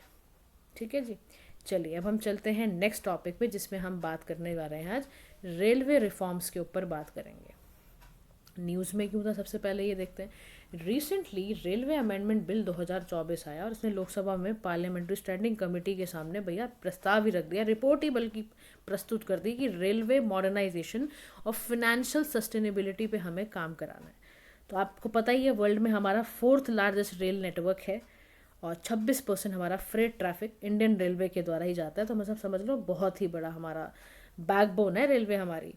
ठीक है जी। चलिए अब हम चलते हैं नेक्स्ट टॉपिक पे, जिसमें हम बात करने वाले हैं आज रेलवे रिफॉर्म्स के ऊपर बात करेंगे। न्यूज़ में क्यों था, सबसे पहले ये देखते हैं। रिसेंटली रेलवे अमेंडमेंट बिल 2024 आया और इसने लोकसभा में पार्लियामेंट्री स्टैंडिंग कमेटी के सामने भैया प्रस्ताव ही रख दिया, रिपोर्ट ही बल्कि प्रस्तुत कर दी कि रेलवे मॉडर्नाइजेशन और फिनेंशियल सस्टेनेबिलिटी पे हमें काम कराना है। तो आपको पता ही है वर्ल्ड में हमारा 4th लार्जेस्ट रेल नेटवर्क है और 26% हमारा फ्रेट ट्रैफिक इंडियन रेलवे के द्वारा ही जाता है, तो मतलब समझ लो बहुत ही बड़ा हमारा बैकबोन है रेलवे हमारी।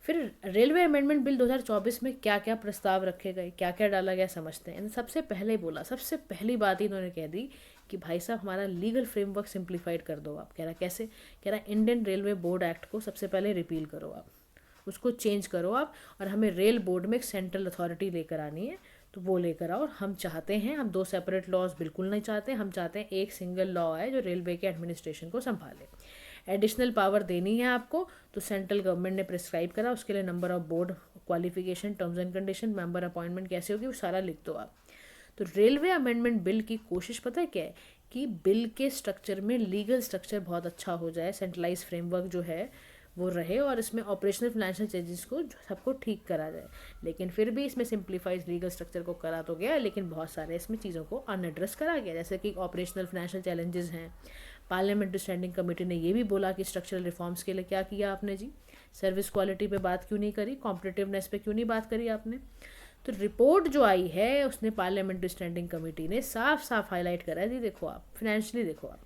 फिर रेलवे अमेंडमेंट बिल 2024 में क्या क्या प्रस्ताव रखे गए, क्या क्या डाला गया, समझते हैं। सबसे पहले बोला, सबसे पहली बात ही इन्होंने कह दी कि भाई साहब हमारा लीगल फ्रेमवर्क सिंप्लीफाइड कर दो आप। कह रहा कैसे, कह रहा इंडियन रेलवे बोर्ड एक्ट को सबसे पहले रिपील करो आप, उसको चेंज करो आप, और हमें रेल बोर्ड में एक सेंट्रल अथॉरिटी लेकर आनी है, तो वो लेकर आओ। हम चाहते हैं, हम 2 सेपरेट लॉज बिल्कुल नहीं चाहते, हम चाहते हैं एक सिंगल लॉ है जो रेलवे के एडमिनिस्ट्रेशन को संभाले। एडिशनल पावर देनी है आपको, तो सेंट्रल गवर्नमेंट ने प्रिस्क्राइब करा, उसके लिए number of board, qualification, terms and condition, member appointment कैसे होगी, वो सारा लिख दो आप। तो रेलवे अमेंडमेंट बिल की कोशिश पता है क्या है कि बिल के स्ट्रक्चर में लीगल स्ट्रक्चर बहुत अच्छा हो जाए, सेंट्रलाइज फ्रेमवर्क जो है वो रहे, और इसमें ऑपरेशनल फाइनेंशियल चेंजेस को सबको ठीक करा जाए। लेकिन फिर भी इसमें सिंप्लीफाइड लीगल स्ट्रक्चर को करा तो गया, लेकिन बहुत सारे इसमें चीज़ों को अनएड्रेस करा गया, जैसे कि ऑपरेशनल फाइनेंशियल चैलेंजेस हैं। पार्लियामेंट्री स्टैंडिंग कमेटी ने ये भी बोला कि स्ट्रक्चरल रिफॉर्म्स के लिए क्या किया आपने जी, सर्विस क्वालिटी पे बात क्यों नहीं करी, कॉम्पिटिटिवनेस पे क्यों नहीं बात करी आपने। तो रिपोर्ट जो आई है उसने पार्लियामेंट्री स्टैंडिंग कमेटी ने साफ साफ हाईलाइट करा है। जी देखो आप फिनेंशियली देखो आप,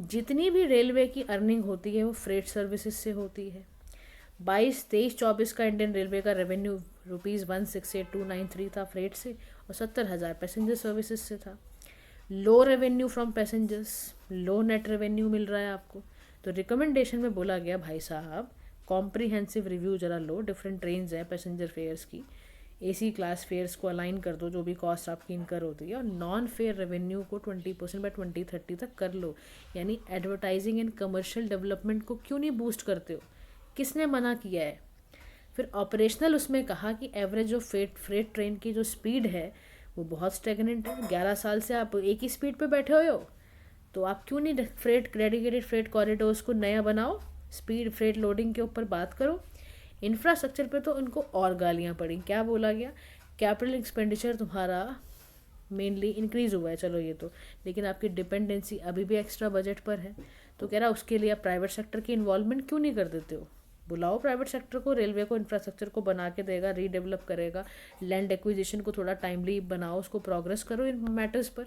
जितनी भी रेलवे की अर्निंग होती है वो फ्रेट सर्विसेज से होती है। 22-23-24 का इंडियन रेलवे का रेवेन्यू ₹168,293 था फ्रेट से, और 70,000 पैसेंजर सर्विसेज से था। Low revenue from passengers, low net revenue मिल रहा है आपको। तो रिकमेंडेशन में बोला गया भाई साहब कॉम्प्रीहेंसिव रिव्यू जरा लो, डिफरेंट ट्रेन्स हैं पैसेंजर फेयर्स की, एसी क्लास फेयर्स को अलाइन कर दो जो भी कॉस्ट आपकी इनकर होती है, और नॉन फेयर रेवेन्यू को 20% बाय 2030 तक कर लो। यानी एडवर्टाइजिंग एंड कमर्शियल डेवलपमेंट को क्यों नहीं बूस्ट करते हो, किसने मना किया है? फिर ऑपरेशनल उसमें कहा कि एवरेज जो फ्रेट ट्रेन की जो स्पीड है वो बहुत स्टेगनेंट है। 11 साल से आप एक ही स्पीड पे बैठे हुए हो, तो आप क्यों नहीं फ्रेट डेडिकेटेड फ्रेट कॉरिडोर्स को नया बनाओ, स्पीड फ्रेट लोडिंग के ऊपर बात करो। इंफ्रास्ट्रक्चर पे तो उनको और गालियाँ पड़ी। क्या बोला गया? कैपिटल एक्सपेंडिचर तुम्हारा मेनली इंक्रीज़ हुआ है, चलो ये तो, लेकिन आपकी डिपेंडेंसी अभी भी एक्स्ट्रा बजट पर है। तो कह रहा उसके लिए आप प्राइवेट सेक्टर की इन्वॉल्वमेंट क्यों नहीं कर देते हो? बुलाओ प्राइवेट सेक्टर को, रेलवे को इंफ्रास्ट्रक्चर को बना के देगा, रीडेवलप करेगा, लैंड एक्विजिशन को थोड़ा टाइमली बनाओ, उसको प्रोग्रेस करो इन मैटर्स पर।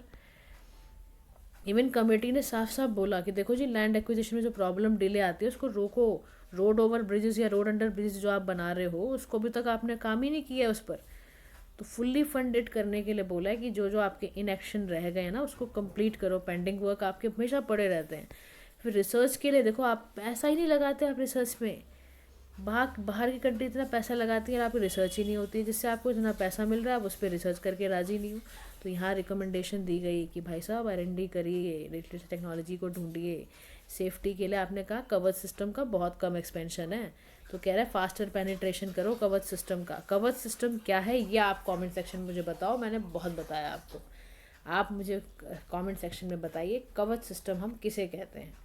इवन कमेटी ने साफ साफ बोला कि देखो जी लैंड एक्विजिशन में जो प्रॉब्लम डिले आती है उसको रोको। रोड ओवर ब्रिजेस या रोड अंडर ब्रिजेस जो आप बना रहे हो उसको अभी तक आपने काम ही नहीं किया है उस पर। तो फुल्ली फंडेड करने के लिए बोला है कि जो जो आपके इनएक्शन रह गए हैं ना उसको कंप्लीट करो, पेंडिंग वर्क आपके हमेशा पड़े रहते हैं। फिर रिसर्च के लिए देखो आप पैसा ही नहीं लगाते आप रिसर्च में। बाहर की कंट्री इतना पैसा लगाती है और आपकी रिसर्च ही नहीं होती है, जिससे आपको इतना पैसा मिल रहा है आप उस पर रिसर्च करके राजी नहीं हो। तो यहाँ रिकमेंडेशन दी गई कि भाई साहब R&D करिए, लेटेस्ट टेक्नोलॉजी को ढूंढिए। सेफ्टी के लिए आपने कहा कवच सिस्टम का बहुत कम एक्सपेंशन है, तो कह रहा है फास्टर पेनिट्रेशन करो कवच सिस्टम का। कवच सिस्टम क्या है ये आप कमेंट सेक्शन में मुझे बताओ, मैंने बहुत बताया आपको, आप मुझे कमेंट सेक्शन में बताइए कवच सिस्टम हम किसे कहते हैं।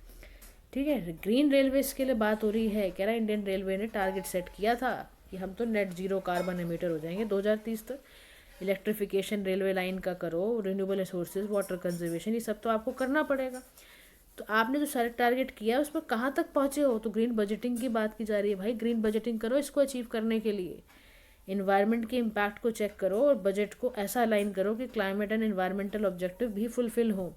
ठीक है, ग्रीन रेलवेज के लिए बात हो रही है। कह रहा है इंडियन रेलवे ने टारगेट सेट किया था कि हम तो नेट जीरो कार्बन एमिटर हो जाएंगे 2030 तक। इलेक्ट्रिफिकेशन रेलवे लाइन का करो, रिन्यूएबल रिसोर्सेज, वाटर कंजर्वेशन, ये सब तो आपको करना पड़ेगा। तो आपने जो सारे टारगेट किया है उस पर कहाँ तक पहुँचे हो? तो ग्रीन बजटिंग की बात की जा रही है, भाई ग्रीन बजटिंग करो इसको अचीव करने के लिए। इन्वायरमेंट के इम्पैक्ट को चेक करो और बजट को ऐसा अलाइन करो कि क्लाइमेट एंड इन्वायरमेंटल ऑब्जेक्टिव भी फुलफिल हो।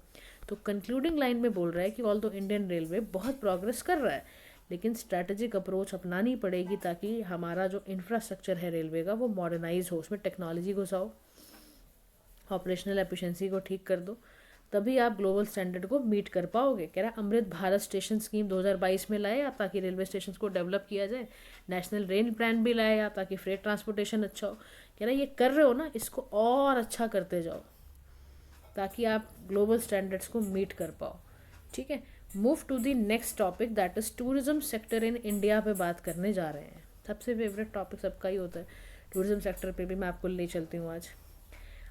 तो कंक्लूडिंग लाइन में बोल रहा है कि ऑल दो इंडियन रेलवे बहुत प्रोग्रेस कर रहा है, लेकिन स्ट्रैटेजिक अप्रोच अपनानी पड़ेगी ताकि हमारा जो इंफ्रास्ट्रक्चर है रेलवे का वो मॉडर्नाइज हो, उसमें टेक्नोलॉजी घुसाओ, ऑपरेशनल एफिशिएंसी को ठीक कर दो, तभी आप ग्लोबल स्टैंडर्ड को मीट कर पाओगे। कह रहा है अमृत भारत स्टेशन स्कीम 2022 में लाए आप ताकि रेलवे स्टेशन को डेवलप किया जाए। नेशनल रेल प्लान भी लाए आप ताकि फ्रेट ट्रांसपोर्टेशन अच्छा हो। कह रहा है ये कर रहे हो ना, इसको और अच्छा करते जाओ ताकि आप ग्लोबल स्टैंडर्ड्स को मीट कर पाओ। ठीक है, move to the next topic that is tourism sector in India पे बात करने जा रहे हैं। सबसे फेवरेट टॉपिक सबका ही होता है, टूरिज्म सेक्टर पे भी मैं आपको ले चलती हूँ आज।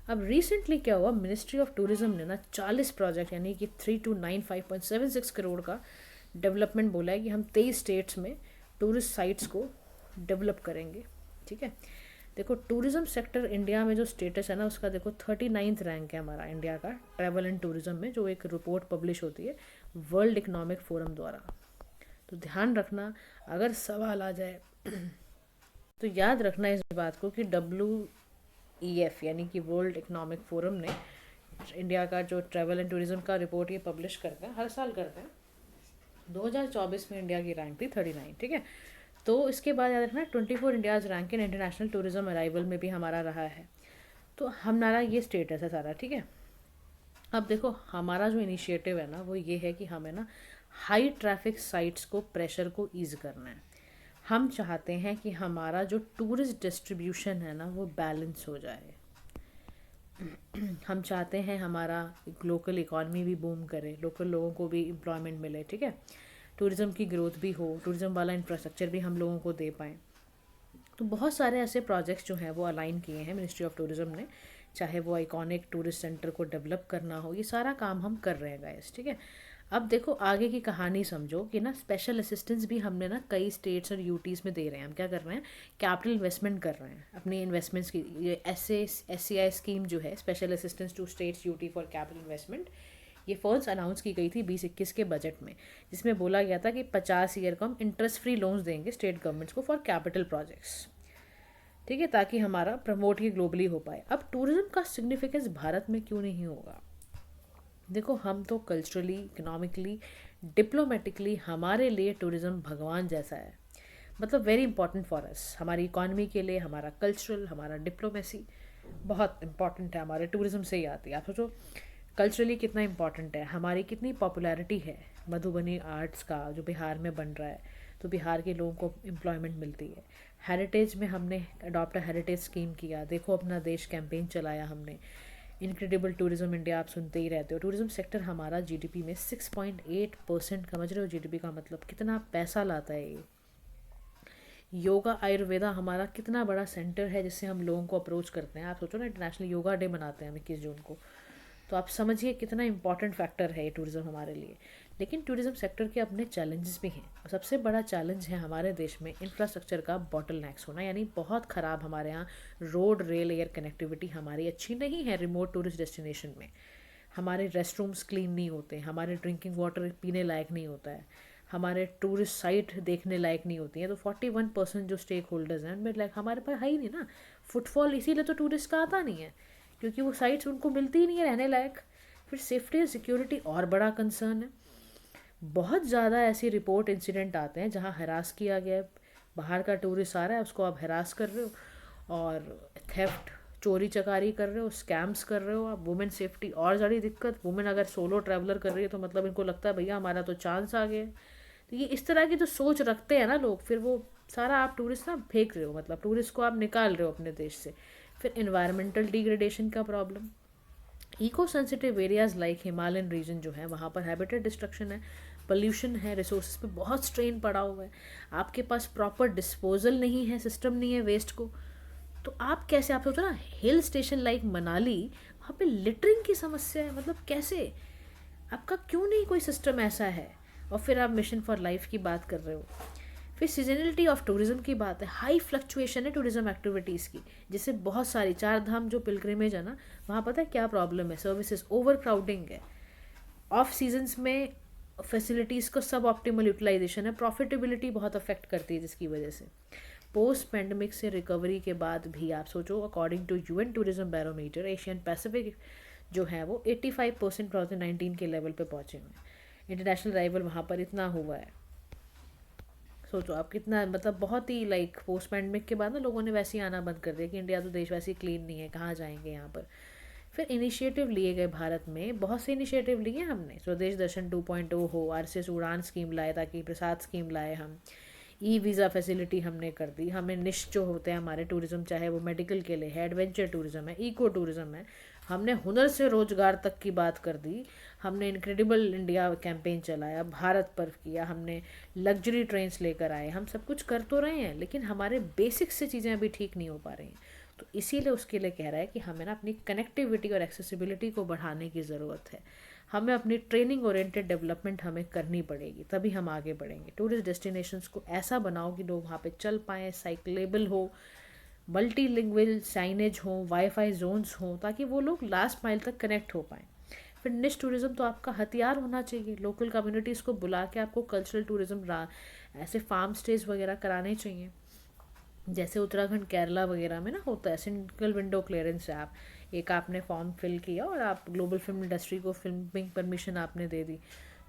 अब रिसेंटली क्या हुआ, मिनिस्ट्री ऑफ टूरिज्म ने ना 40 प्रोजेक्ट यानी कि 3295.76 करोड़ का डेवलपमेंट बोला है कि हम 23 स्टेट्स में टूरिस्ट साइट्स को डेवलप करेंगे। ठीक है, देखो टूरिज्म सेक्टर इंडिया में जो स्टेटस है ना उसका देखो 39th रैंक है हमारा इंडिया का ट्रैवल एंड टूरिज्म में, जो एक रिपोर्ट पब्लिश होती है वर्ल्ड इकोनॉमिक फोरम द्वारा। तो ध्यान रखना अगर सवाल आ जाए तो याद रखना इस बात को कि WEF यानी कि वर्ल्ड इकोनॉमिक फोरम ने इंडिया का जो ट्रैवल एंड टूरिज्म का रिपोर्ट ये पब्लिश करते हैं, हर साल करते हैं। 2024 में इंडिया की रैंक थी 39। ठीक है, तो इसके बाद याद रखना 24 India's rank in international tourism arrival में भी हमारा रहा है। तो हमारा ये स्टेटस है सारा। ठीक है, अब देखो हमारा जो इनिशिएटिव है ना वो ये है कि हमें ना हाई ट्रैफिक साइट्स को प्रेशर को ईज़ करना है। हम चाहते हैं कि हमारा जो टूरिस्ट डिस्ट्रीब्यूशन है ना वो बैलेंस हो जाए। हम चाहते हैं हमारा लोकल इकॉनमी भी बूम करे, लोकल लोगों को भी एम्प्लॉयमेंट मिले। ठीक है, टूरिज़्म की ग्रोथ भी हो, टूरिज़्म वाला इंफ्रास्ट्रक्चर भी हम लोगों को दे पाएँ। तो बहुत सारे ऐसे प्रोजेक्ट्स जो हैं वो अलाइन किए हैं मिनिस्ट्री ऑफ टूरिज़्म ने, चाहे वो आइकॉनिक टूरिस्ट सेंटर को डेवलप करना हो, ये सारा काम हम कर रहे हैं गाइस। ठीक है, अब देखो आगे की कहानी समझो कि ना स्पेशल असिस्टेंस भी हमने ना कई स्टेट्स और यूटीज़ में दे रहे हैं। हम क्या कर रहे हैं, कैपिटल इन्वेस्टमेंट कर रहे हैं अपनी इन्वेस्टमेंट्स की। ये SCI स्कीम जो है special assistance to states UT for capital investment, ये फर्स्ट अनाउंस की गई थी 2021 के बजट में, जिसमें बोला गया था कि 50 ईयर को हम इंटरेस्ट फ्री लोन्स देंगे स्टेट गवर्नमेंट्स को फॉर कैपिटल प्रोजेक्ट्स। ठीक है, ताकि हमारा प्रमोट ये ग्लोबली हो पाए। अब टूरिज्म का सिग्निफिकेंस भारत में क्यों नहीं होगा? देखो, हम तो कल्चरली, इकोनॉमिकली, डिप्लोमेटिकली हमारे लिए टूरिज्म भगवान जैसा है। मतलब वेरी इंपॉर्टेंट फॉर अस, हमारी इकॉनमी के लिए, हमारा कल्चरल, हमारा डिप्लोमेसी बहुत इंपॉर्टेंट है, हमारे टूरिज्म से ही आती है। आप सोचो कल्चरली कितना इंपॉर्टेंट है, हमारी कितनी पॉपुलैरिटी है मधुबनी आर्ट्स का जो बिहार में बन रहा है, तो बिहार के लोगों को एम्प्लॉयमेंट मिलती है। हेरिटेज में हमने अडॉप्ट हेरिटेज स्कीम किया, देखो अपना देश कैंपेन चलाया हमने। इनक्रेडिबल टूरिज्म इंडिया आप सुनते ही रहते हो। टूरिज्म सेक्टर हमारा जीडीपी में 6.8%, समझ रहे हो जीडीपी का मतलब कितना पैसा लाता है ये। योगा आयुर्वेदा हमारा कितना बड़ा सेंटर है जिससे हम लोगों को अप्रोच करते हैं। आप सोचो ना, इंटरनेशनल योगा डे मनाते हैं हम 21 जून को, तो आप समझिए कितना इंपॉर्टेंट फैक्टर है ये टूरिज़्म हमारे लिए। लेकिन टूरिज़्म सेक्टर के अपने चैलेंजेस भी हैं, और सबसे बड़ा चैलेंज है हमारे देश में इंफ्रास्ट्रक्चर का बॉटल नेक्स होना, यानी बहुत ख़राब हमारे यहाँ रोड, रेल, एयर कनेक्टिविटी हमारी अच्छी नहीं है। रिमोट टूरिस्ट डेस्टिनेशन में हमारे रेस्ट रूम्स क्लीन नहीं होते, हमारे ड्रिंकिंग वाटर पीने लायक नहीं होता है, हमारे टूरिस्ट साइट देखने लायक नहीं होती है। तो 41% जो स्टेक होल्डर्स हैं उनमें लाइक हमारे पास है ही नहीं ना फुटफॉल, इसीलिए तो टूरिस्ट का आता नहीं है, क्योंकि वो साइट्स उनको मिलती ही नहीं है रहने लायक। फिर सेफ्टी और सिक्योरिटी और बड़ा कंसर्न है। बहुत ज़्यादा ऐसी रिपोर्ट इंसिडेंट आते हैं जहाँ हरास किया गया है, बाहर का टूरिस्ट आ रहा है उसको आप हरास कर रहे हो, और थेफ्ट, चोरी चकारी कर रहे हो, स्कैम्स कर रहे हो आप। वुमेन सेफ्टी और ज़्यादा दिक्कत, वुमेन अगर सोलो ट्रैवलर कर रही है तो मतलब इनको लगता है भैया हमारा तो चांस आ गया। तो ये इस तरह की जो सोच रखते हैं ना लोग, फिर वो सारा आप टूरिस्ट ना फेंक रहे हो, मतलब टूरिस्ट को आप निकाल रहे हो अपने देश से। फिर इन्वायरमेंटल डिग्रेडेशन का problem, eco sensitive areas like Himalayan region जो है वहाँ पर हैबिटेट डिस्ट्रक्शन है, पोल्यूशन है, रिसोर्सेज पे बहुत स्ट्रेन पड़ा हुआ है, आपके पास प्रॉपर डिस्पोजल नहीं है, सिस्टम नहीं है वेस्ट को। तो आप कैसे, आप सोचो ना हिल स्टेशन लाइक मनाली, वहाँ पे लिटरिंग की समस्या है, मतलब कैसे, आपका क्यों नहीं कोई सिस्टम ऐसा है? और फिर आप मिशन फॉर लाइफ की बात कर रहे हो। फिर सीजनलिटी ऑफ टूरिज्म की बात है, हाई फ्लक्चुएशन है टूरिज्म एक्टिविटीज़ की, जिससे बहुत सारी चार धाम जो पिलग्रिमेज है ना, वहाँ पता है क्या प्रॉब्लम है, सर्विसेज ओवर क्राउडिंग है, ऑफ सीजन्स में फैसिलिटीज़ का सब ऑप्टिमल यूटिलाइजेशन है, प्रॉफिटेबिलिटी बहुत अफेक्ट करती है जिसकी वजह से। पोस्ट पेंडेमिक से रिकवरी के बाद भी आप सोचो, according to UN tourism barometer, Asian Pacific जो है वो 85% 2019 के लेवल पे पहुँचे हुए हैं। इंटरनेशनल राइवल वहाँ पर इतना हुआ है, सोचो आप कितना, मतलब बहुत ही लाइक पोस्ट पैंडमिक के बाद ना लोगों ने वैसे ही आना बंद कर दिया कि इंडिया तो देश वैसे ही क्लीन नहीं है, कहाँ जाएंगे यहाँ पर। फिर इनिशिएटिव लिए गए भारत में, बहुत से इनिशिएटिव लिए हमने, स्वदेश दर्शन 2.0 हो, आरसीएस उड़ान स्कीम लाए, ताकि प्रसाद स्कीम लाए हम, ई वीज़ा फैसिलिटी हमने कर दी, हमें निश जो होते हैं हमारे टूरिज्म, चाहे वो मेडिकल के लिए है, एडवेंचर टूरिज्म है, इको टूरिज्म है, हमने हुनर से रोज़गार तक की बात कर दी। हमने इनक्रेडिबल इंडिया कैंपेन चलाया, भारत पर्व किया, हमने लग्जरी ट्रेन्स लेकर आए, हम सब कुछ कर तो रहे हैं, लेकिन हमारे बेसिक्स से चीज़ें अभी ठीक नहीं हो पा रही हैं। तो इसीलिए उसके लिए कह रहा है कि हमें ना अपनी कनेक्टिविटी और एक्सेसिबिलिटी को बढ़ाने की ज़रूरत है। हमें अपनी ट्रेनिंग ओरिएंटेड डेवलपमेंट हमें करनी पड़ेगी, तभी हम आगे बढ़ेंगे। टूरिस्ट डेस्टिनेशंस को ऐसा बनाओ कि लोग वहाँ पे चल पाएँ, साइक्लेबल हो, मल्टीलिंगुअल साइनेज हो, वाईफाई जोन्स हो, ताकि वो लोग लास्ट माइल तक कनेक्ट हो पाएँ। फिर निश टूरिज़्म तो आपका हथियार होना चाहिए, लोकल कम्युनिटीज़ को बुला के आपको कल्चरल टूरिज़्म ऐसे फार्म स्टेज वगैरह कराने चाहिए, जैसे उत्तराखंड, केरला वगैरह में ना होता है। सिंगल विंडो क्लियरेंस है, आप एक आपने फॉर्म फिल किया और आप ग्लोबल फिल्म इंडस्ट्री को फिल्मिंग परमिशन आपने दे दी,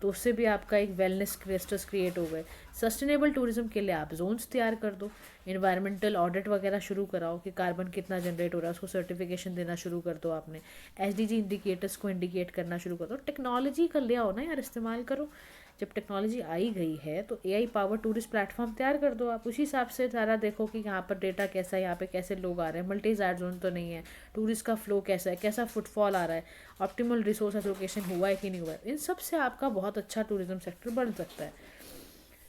तो उससे भी आपका एक वेलनेस क्लस्टर्स क्रिएट हो गए। सस्टेनेबल टूरिज्म के लिए आप जोन्स तैयार कर दो, इन्वायरमेंटल ऑडिट वगैरह शुरू कराओ कि कार्बन कितना जनरेट हो रहा है, उसको सर्टिफिकेशन देना शुरू कर दो आपने। एसडीजी इंडिकेटर्स को इंडिकेट करना शुरू कर दो। टेक्नोलॉजी का ले आओ ना यार, इस्तेमाल करो। जब टेक्नोलॉजी आई गई है तो एआई पावर टूरिस्ट प्लेटफॉर्म तैयार कर दो आप, उसी हिसाब से सारा देखो कि यहाँ पर डेटा कैसा है, यहाँ पे कैसे लोग आ रहे हैं, मल्टी ज़ार जोन तो नहीं है, टूरिस्ट का फ्लो कैसा है, कैसा फुटफॉल आ रहा है, ऑप्टिमल रिसोर्स एलोकेशन हुआ है कि नहीं हुआ है। इन सब से आपका बहुत अच्छा टूरिज्म सेक्टर बन सकता है।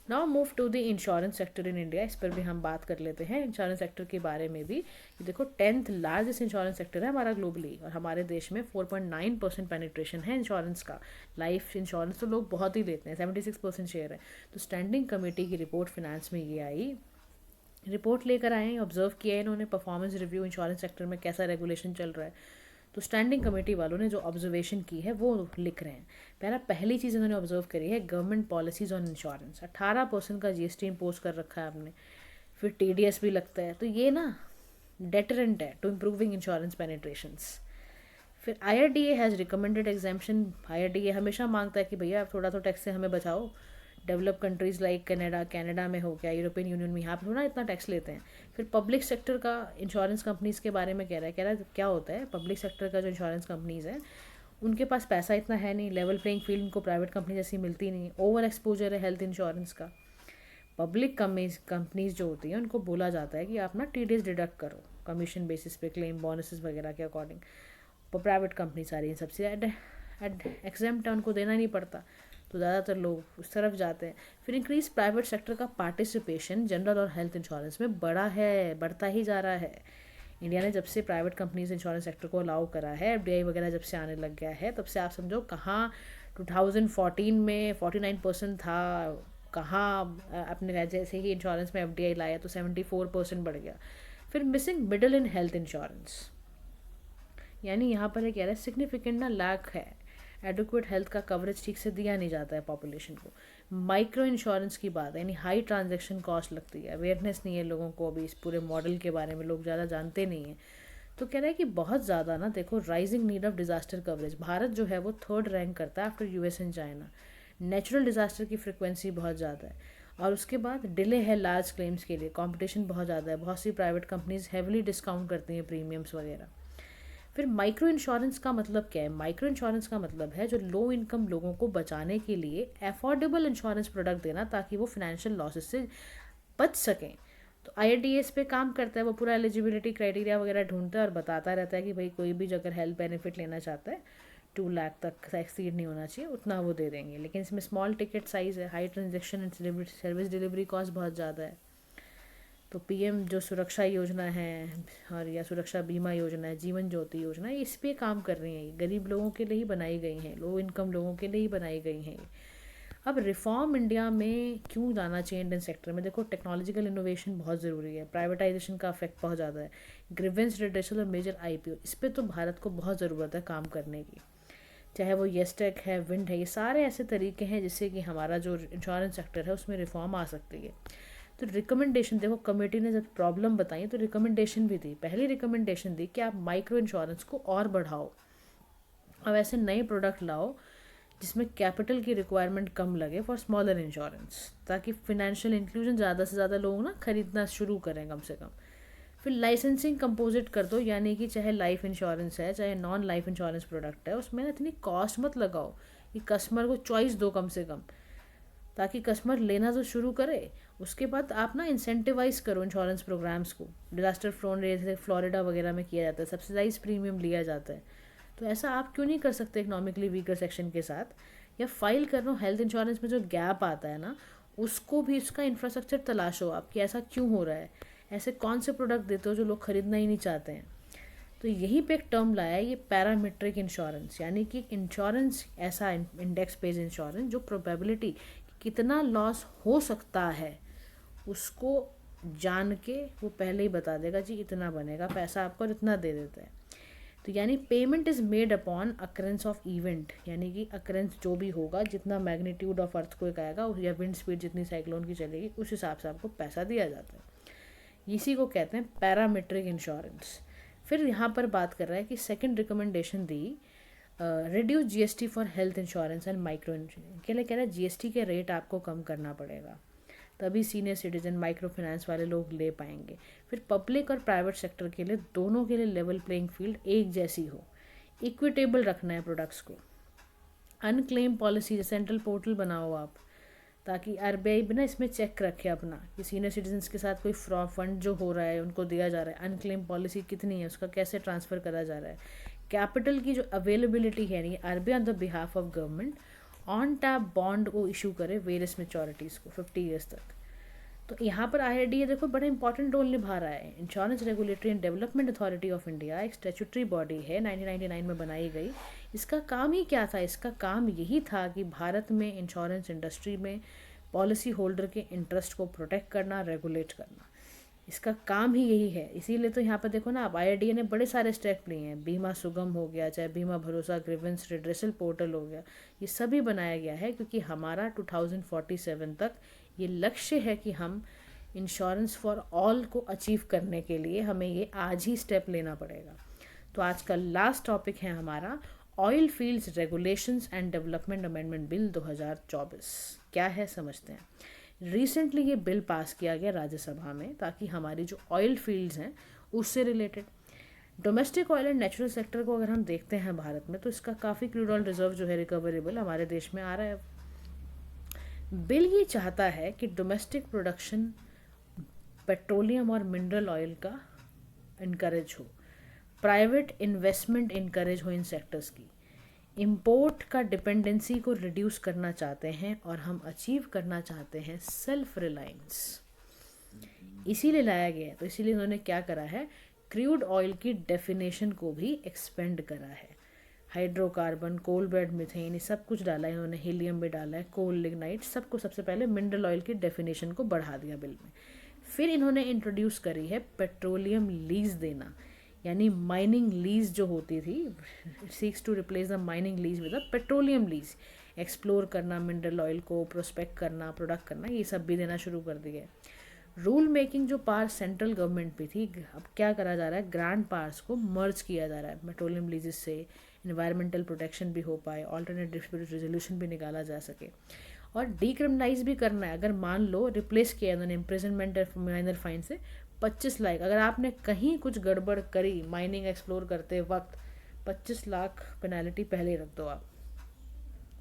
Now move to the insurance sector in India, इस पर भी हम बात कर लेते हैं इंश्योरेंस सेक्टर के बारे में भी। कि देखो 10th लार्जेस्ट इंश्योरेंस सेक्टर है हमारा ग्लोबली, और हमारे देश में 4.9% पेनिट्रेशन है इंश्योरेंस का। लाइफ इंश्योरेंस तो लोग बहुत ही लेते हैं, 76% शेयर है। तो स्टैंडिंग कमेटी की रिपोर्ट फिनेंस में ये आई, रिपोर्ट लेकर आए हैं, ऑब्जर्व किया है इन्होंने परफॉर्मेंस रिव्यू इंश्योरेंस सेक्टर में कैसा रेगुलेशन चल रहा है। तो स्टैंडिंग कमेटी वालों ने जो ऑब्जर्वेशन की है वो लिख रहे हैं। पहली चीज़ इन्होंने ऑब्जर्व करी है, गवर्नमेंट पॉलिसीज़ ऑन इंश्योरेंस, 18% का जीएसटी इम्पोज कर रखा है आपने, फिर टीडीएस भी लगता है। तो ये ना डेटरेंट है टू इम्प्रूविंग इंश्योरेंस पेनिट्रेशंस। फिर IRDA has recommended exemption. IRDA हमेशा मांगता है कि भैया आप थोड़ा तो टैक्स से हमें बचाओ। डेवलप कंट्रीज़ लाइक कनाडा में हो गया, यूरोपियन यूनियन में, यहाँ पर थोड़ा इतना टैक्स लेते हैं। फिर पब्लिक सेक्टर का इंश्योरेंस कंपनीज़ के बारे में कह रहा है क्या होता है, पब्लिक सेक्टर का जो इंश्योरेंस कंपनीज़ है उनके पास पैसा इतना है नहीं, लेवल प्लेइंग फील्ड उनको प्राइवेट कंपनी जैसी मिलती नहीं, ओवर एक्सपोजर है हेल्थ इंश्योरेंस का। पब्लिक कंपनीज जो होती हैं उनको बोला जाता है कि आप ना TDS डिडक्ट करो कमीशन बेसिस पे, क्लेम बोनसेस वगैरह के अकॉर्डिंग। पर प्राइवेट कंपनी सारी सबसे एग्जेम्प्ट है, उनको देना नहीं पड़ता, तो ज़्यादातर लोग उस तरफ जाते हैं। फिर इंक्रीज प्राइवेट सेक्टर का पार्टिसिपेशन जनरल और हेल्थ इंश्योरेंस में बढ़ता ही जा रहा है। इंडिया ने जब से प्राइवेट कंपनीज इंश्योरेंस सेक्टर को अलाउ करा है, FDI वगैरह जब से आने लग गया है, तब से आप समझो कहाँ 2014 में 49% था, कहाँ अपने जैसे ही इंश्योरेंस में FDI लाया तो 74% बढ़ गया। फिर missing middle in health insurance, यानी यहाँ पर ये कह रहा है सिग्निफिकेंट ना लैक है, एडुक्वेट हेल्थ का कवरेज ठीक से दिया नहीं जाता है पॉपुलेशन को। माइक्रो इंश्योरेंस की बात है, यानी हाई ट्रांजैक्शन कॉस्ट लगती है, अवेयरनेस नहीं है लोगों को अभी इस पूरे मॉडल के बारे में, लोग ज़्यादा जानते नहीं हैं। तो कह रहा है कि बहुत ज़्यादा ना देखो rising need of disaster coverage, Bharat जो है वो 3rd रैंक करता है after US and China. Natural disaster की फ्रिक्वेंसी बहुत ज़्यादा है, और उसके बाद डिले है लार्ज क्लेम्स के लिए, कंपटीशन बहुत ज़्यादा है, बहुत सी प्राइवेट कंपनीज हैविली डिस्काउंट करती हैं प्रीमियम्स वगैरह। फिर माइक्रो इंश्योरेंस का मतलब क्या है, माइक्रो इंश्योरेंस का मतलब है जो लो इनकम लोगों को बचाने के लिए अफोर्डेबल इंश्योरेंस प्रोडक्ट देना, ताकि वो फाइनेंशियल लॉसेस से बच सकें। तो IRDA इस पे काम करता है, वो पूरा एलिजिबिलिटी क्राइटेरिया वगैरह ढूंढता है और बताता रहता है कि भाई कोई भी अगर हेल्थ बेनिफिट लेना चाहता है 2 लाख तक एक्सीड नहीं होना चाहिए, उतना वो दे देंगे। लेकिन इसमें स्मॉल टिकट साइज़ है, high transaction and service delivery cost बहुत ज़्यादा है। तो PM जो सुरक्षा योजना है और या सुरक्षा बीमा योजना है, जीवन ज्योति योजना है, इस पे काम कर रही हैं, ये गरीब लोगों के लिए ही बनाई गई हैं, लो इनकम लोगों के लिए ही बनाई गई हैं। अब रिफॉर्म इंडिया में क्यों जाना चाहिए इंडियन सेक्टर में, देखो टेक्नोलॉजिकल इनोवेशन बहुत ज़रूरी है, प्राइवेटाइजेशन का इफेक्ट बहुत ज़्यादा है, ग्रीवेंस रिड्रेसल और मेजर IPO, इस पर तो भारत को बहुत ज़रूरत है काम करने की। चाहे वो येस्टेक है, विंड है, ये सारे ऐसे तरीके हैं जिससे कि हमारा जो इंश्योरेंस सेक्टर है उसमें रिफॉर्म आ सकती है। तो रिकमेंडेशन देखो, कमेटी ने जब प्रॉब्लम बताई तो रिकमेंडेशन भी दी, पहली रिकमेंडेशन दी कि आप माइक्रो इंश्योरेंस को और बढ़ाओ, अब ऐसे नए प्रोडक्ट लाओ जिसमें कैपिटल की रिक्वायरमेंट कम लगे फॉर स्मॉलर इंश्योरेंस, ताकि फिनेंशियल इंक्लूजन ज़्यादा से ज़्यादा लोग ना खरीदना शुरू करें कम से कम। फिर लाइसेंसिंग कंपोजिट कर दो, यानी कि चाहे लाइफ इंश्योरेंस है चाहे नॉन लाइफ इंश्योरेंस प्रोडक्ट है, उसमें ना इतनी कॉस्ट मत लगाओ, कि कस्टमर को चॉइस दो कम से कम, ताकि कस्टमर लेना तो शुरू करे। उसके बाद आप ना इंसेंटिवाइज करो इंश्योरेंस प्रोग्राम्स को, डिजास्टर प्रोन एरिया जैसे फ्लोरिडा वगैरह में किया जाता है, सब्सिडाइज प्रीमियम लिया जाता है। तो ऐसा आप क्यों नहीं कर सकते इकोनॉमिकली वीकर सेक्शन के साथ, या फाइल कर लो हेल्थ इंश्योरेंस में जो गैप आता है ना, उसको भी उसका इंफ्रास्ट्रक्चर तलाशो आप कि ऐसा क्यों हो रहा है, ऐसे कौन से प्रोडक्ट देते हो जो लोग खरीदना ही नहीं चाहते हैं। तो यहीं पे एक टर्म लाया है ये पैरामीट्रिक इंश्योरेंस, यानी कि इंश्योरेंस ऐसा इंडेक्स बेस्ड इंश्योरेंस जो प्रोबेबिलिटी कितना लॉस हो सकता है उसको जान के वो पहले ही बता देगा, जी इतना बनेगा पैसा आपको और इतना दे देता है। तो यानी payment is made upon occurrence of event, यानी कि अकरेंस जो भी होगा, जितना मैग्नीट्यूड ऑफ अर्थक्वेक आएगा या विंड स्पीड जितनी साइक्लोन की चलेगी, उस हिसाब से आपको पैसा दिया जाता है। इसी को कहते हैं पैरामीट्रिक इंश्योरेंस। फिर यहाँ पर बात कर रहा है कि second recommendation the, reduce GST for health insurance and micro insurance के लिए कह रहा है GST के रेट आपको कम करना पड़ेगा, तभी सीनियर सिटीजन माइक्रो फाइनेंस वाले लोग ले पाएंगे। फिर पब्लिक और प्राइवेट सेक्टर के लिए दोनों के लिए लेवल प्लेइंग फील्ड एक जैसी हो, इक्विटेबल रखना है प्रोडक्ट्स को। अनक्लेम पॉलिसी सेंट्रल पोर्टल बनाओ आप, ताकि RBI भी ना इसमें चेक रखे अपना कि सीनियर सिटीजन्स के साथ कोई फ्रॉड फंड जो हो रहा है उनको दिया जा रहा है, अनक्लेम पॉलिसी कितनी है, उसका कैसे ट्रांसफ़र करा जा रहा है, कैपिटल की जो अवेलेबिलिटी है नहीं, RBI on the behalf of government on tap bond को इशू करे वेरियस मेच्योरिटीज़ को 50 ईयर्स तक। तो यहाँ पर IRDA देखो बड़ा इंपॉर्टेंट रोल निभा रहा है। Insurance regulatory and development authority of India एक स्टैट्यूटरी बॉडी है, 1999 में बनाई गई। इसका काम ही क्या था, इसका काम यही था कि भारत में इंश्योरेंस इंडस्ट्री में पॉलिसी होल्डर के इंटरेस्ट को प्रोटेक्ट करना, रेगुलेट करना, इसका काम ही यही है। इसीलिए तो यहाँ पर देखो ना, अब IRDA ने बड़े सारे स्टेप लिए हैं, बीमा सुगम हो गया, चाहे बीमा भरोसा ग्रीवेंस रिड्रेसल पोर्टल हो गया, ये सभी बनाया गया है क्योंकि हमारा 2047 तक ये लक्ष्य है कि हम इंश्योरेंस फॉर ऑल को अचीव करने के लिए हमें ये आज ही स्टेप लेना पड़ेगा। तो आज का लास्ट टॉपिक है हमारा oil fields regulations and development amendment bill 2024। क्या है समझते हैं। रिसेंटली ये बिल पास किया गया राज्यसभा में ताकि हमारी जो ऑयल फील्ड्स हैं उससे related domestic oil and natural sector को अगर हम देखते हैं भारत में, तो इसका काफ़ी क्रूड ऑयल रिजर्व जो है रिकवरेबल हमारे देश में आ रहा है। बिल ये चाहता है कि डोमेस्टिक प्रोडक्शन पेट्रोलियम और मिनरल ऑयल का इनकरेज हो, प्राइवेट इन्वेस्टमेंट इनकरेज हो इन सेक्टर्स की, इंपोर्ट का डिपेंडेंसी को रिड्यूस करना चाहते हैं और हम अचीव करना चाहते हैं सेल्फ रिलायंस। इसीलिए लाया गया है। तो इसीलिए उन्होंने क्या करा है, क्रूड ऑयल की डेफिनेशन को भी एक्सपेंड करा है। हाइड्रोकार्बन, कोल बेड मीथेन, ये सब कुछ डाला है इन्होंने, हीलियम भी डाला है, कोल लिग्नाइट, सबको सबसे पहले मिनरल ऑयल की डेफिनेशन को बढ़ा दिया बिल में। फिर इन्होंने इंट्रोड्यूस करी है पेट्रोलियम लीज देना, यानी माइनिंग लीज जो होती थी, seeks to replace the mining lease with the petroleum lease. Explore करना मिनरल ऑयल को, प्रोस्पेक्ट करना, प्रोडक्ट करना, ये सब भी देना शुरू कर दिया है। रूल मेकिंग जो पावर सेंट्रल गवर्नमेंट पे थी, अब क्या करा जा रहा है, ग्रांड पावर्स को मर्ज किया जा रहा है पेट्रोलियम लीजेस से, इन्वायरमेंटल प्रोटेक्शन भी हो पाए, ऑल्टरनेट डिस्प्यूट रेजोल्यूशन भी निकाला जा सके, और डीक्रिमिनलाइज भी करना है। अगर मान लो रिप्लेस किया इन्होंने इम्प्रिजनमेंट और माइनर फाइन से 25 लाख, अगर आपने कहीं कुछ गड़बड़ करी माइनिंग एक्सप्लोर करते वक्त, 25 लाख पेनल्टी पहले ही रख दो आप।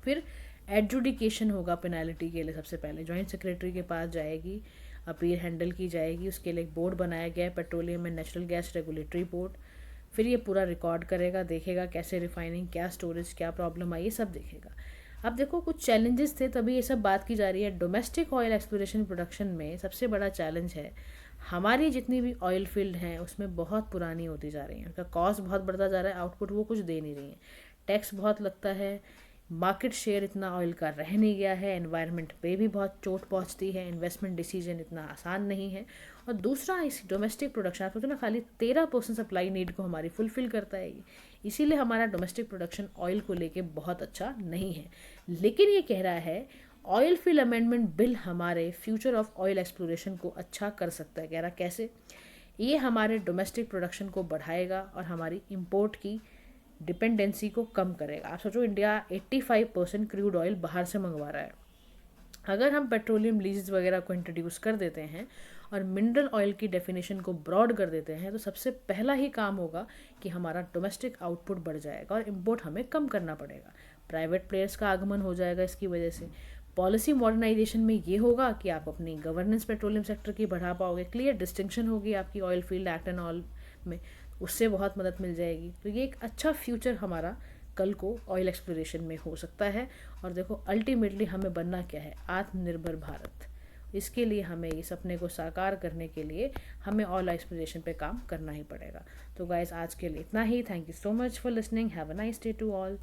फिर एडजुडिकेशन होगा पेनल्टी के लिए, सबसे पहले जॉइंट सेक्रेटरी के पास जाएगी, अपील हैंडल की जाएगी, उसके लिए एक बोर्ड बनाया गया है, petroleum and natural gas regulatory board. फिर ये पूरा रिकॉर्ड करेगा, देखेगा कैसे रिफाइनिंग, क्या स्टोरेज, क्या प्रॉब्लम आई, ये सब देखेगा। अब देखो कुछ चैलेंजेस थे, तभी ये सब बात की जा रही है। डोमेस्टिक ऑयल एक्सप्लोरेशन प्रोडक्शन में सबसे बड़ा चैलेंज है हमारी जितनी भी ऑयल फील्ड हैं उसमें बहुत पुरानी होती जा रही हैं, उनका कॉस्ट बहुत बढ़ता जा रहा है, आउटपुट वो कुछ दे नहीं रही हैं, टैक्स बहुत लगता है, मार्केट शेयर इतना ऑयल का रह नहीं गया है, एनवायरनमेंट पे भी बहुत चोट पहुंचती है, इन्वेस्टमेंट डिसीजन इतना आसान नहीं है। और दूसरा, इस डोमेस्टिक प्रोडक्शन आप सोचो ना, खाली 13% सप्लाई नीड को हमारी फुलफिल करता है ये, इसीलिए हमारा डोमेस्टिक प्रोडक्शन ऑयल को लेके बहुत अच्छा नहीं है। लेकिन ये कह रहा है ऑयल फील्ड अमेंडमेंट बिल हमारे फ्यूचर ऑफ ऑयल एक्सप्लोरेशन को अच्छा कर सकता है। कह रहा कैसे, ये हमारे डोमेस्टिक प्रोडक्शन को बढ़ाएगा और हमारी इम्पोर्ट की डिपेंडेंसी को कम करेगा। आप सोचो इंडिया 85% क्रूड ऑयल बाहर से मंगवा रहा है। अगर हम पेट्रोलियम लीज वगैरह को इंट्रोड्यूस कर देते हैं और मिनरल ऑयल की डेफिनेशन को ब्रॉड कर देते हैं, तो सबसे पहला ही काम होगा कि हमारा डोमेस्टिक आउटपुट बढ़ जाएगा और इम्पोर्ट हमें कम करना पड़ेगा। प्राइवेट प्लेयर्स का आगमन हो जाएगा इसकी वजह से। पॉलिसी मॉडर्नाइजेशन में ये होगा कि आप अपनी गवर्नेंस पेट्रोलियम सेक्टर की बढ़ा पाओगे, क्लियर डिस्टिंक्शन होगी आपकी oil field act and all में, उससे बहुत मदद मिल जाएगी। तो ये एक अच्छा फ्यूचर हमारा कल को ऑयल एक्सप्लोरेशन में हो सकता है। और देखो अल्टीमेटली हमें बनना क्या है, आत्मनिर्भर भारत। इसके लिए हमें इस सपने को साकार करने के लिए हमें ऑयल एक्सप्लोरेशन पे काम करना ही पड़ेगा। तो गाइस आज के लिए इतना ही। Thank you so much for listening. Have a nice day to all.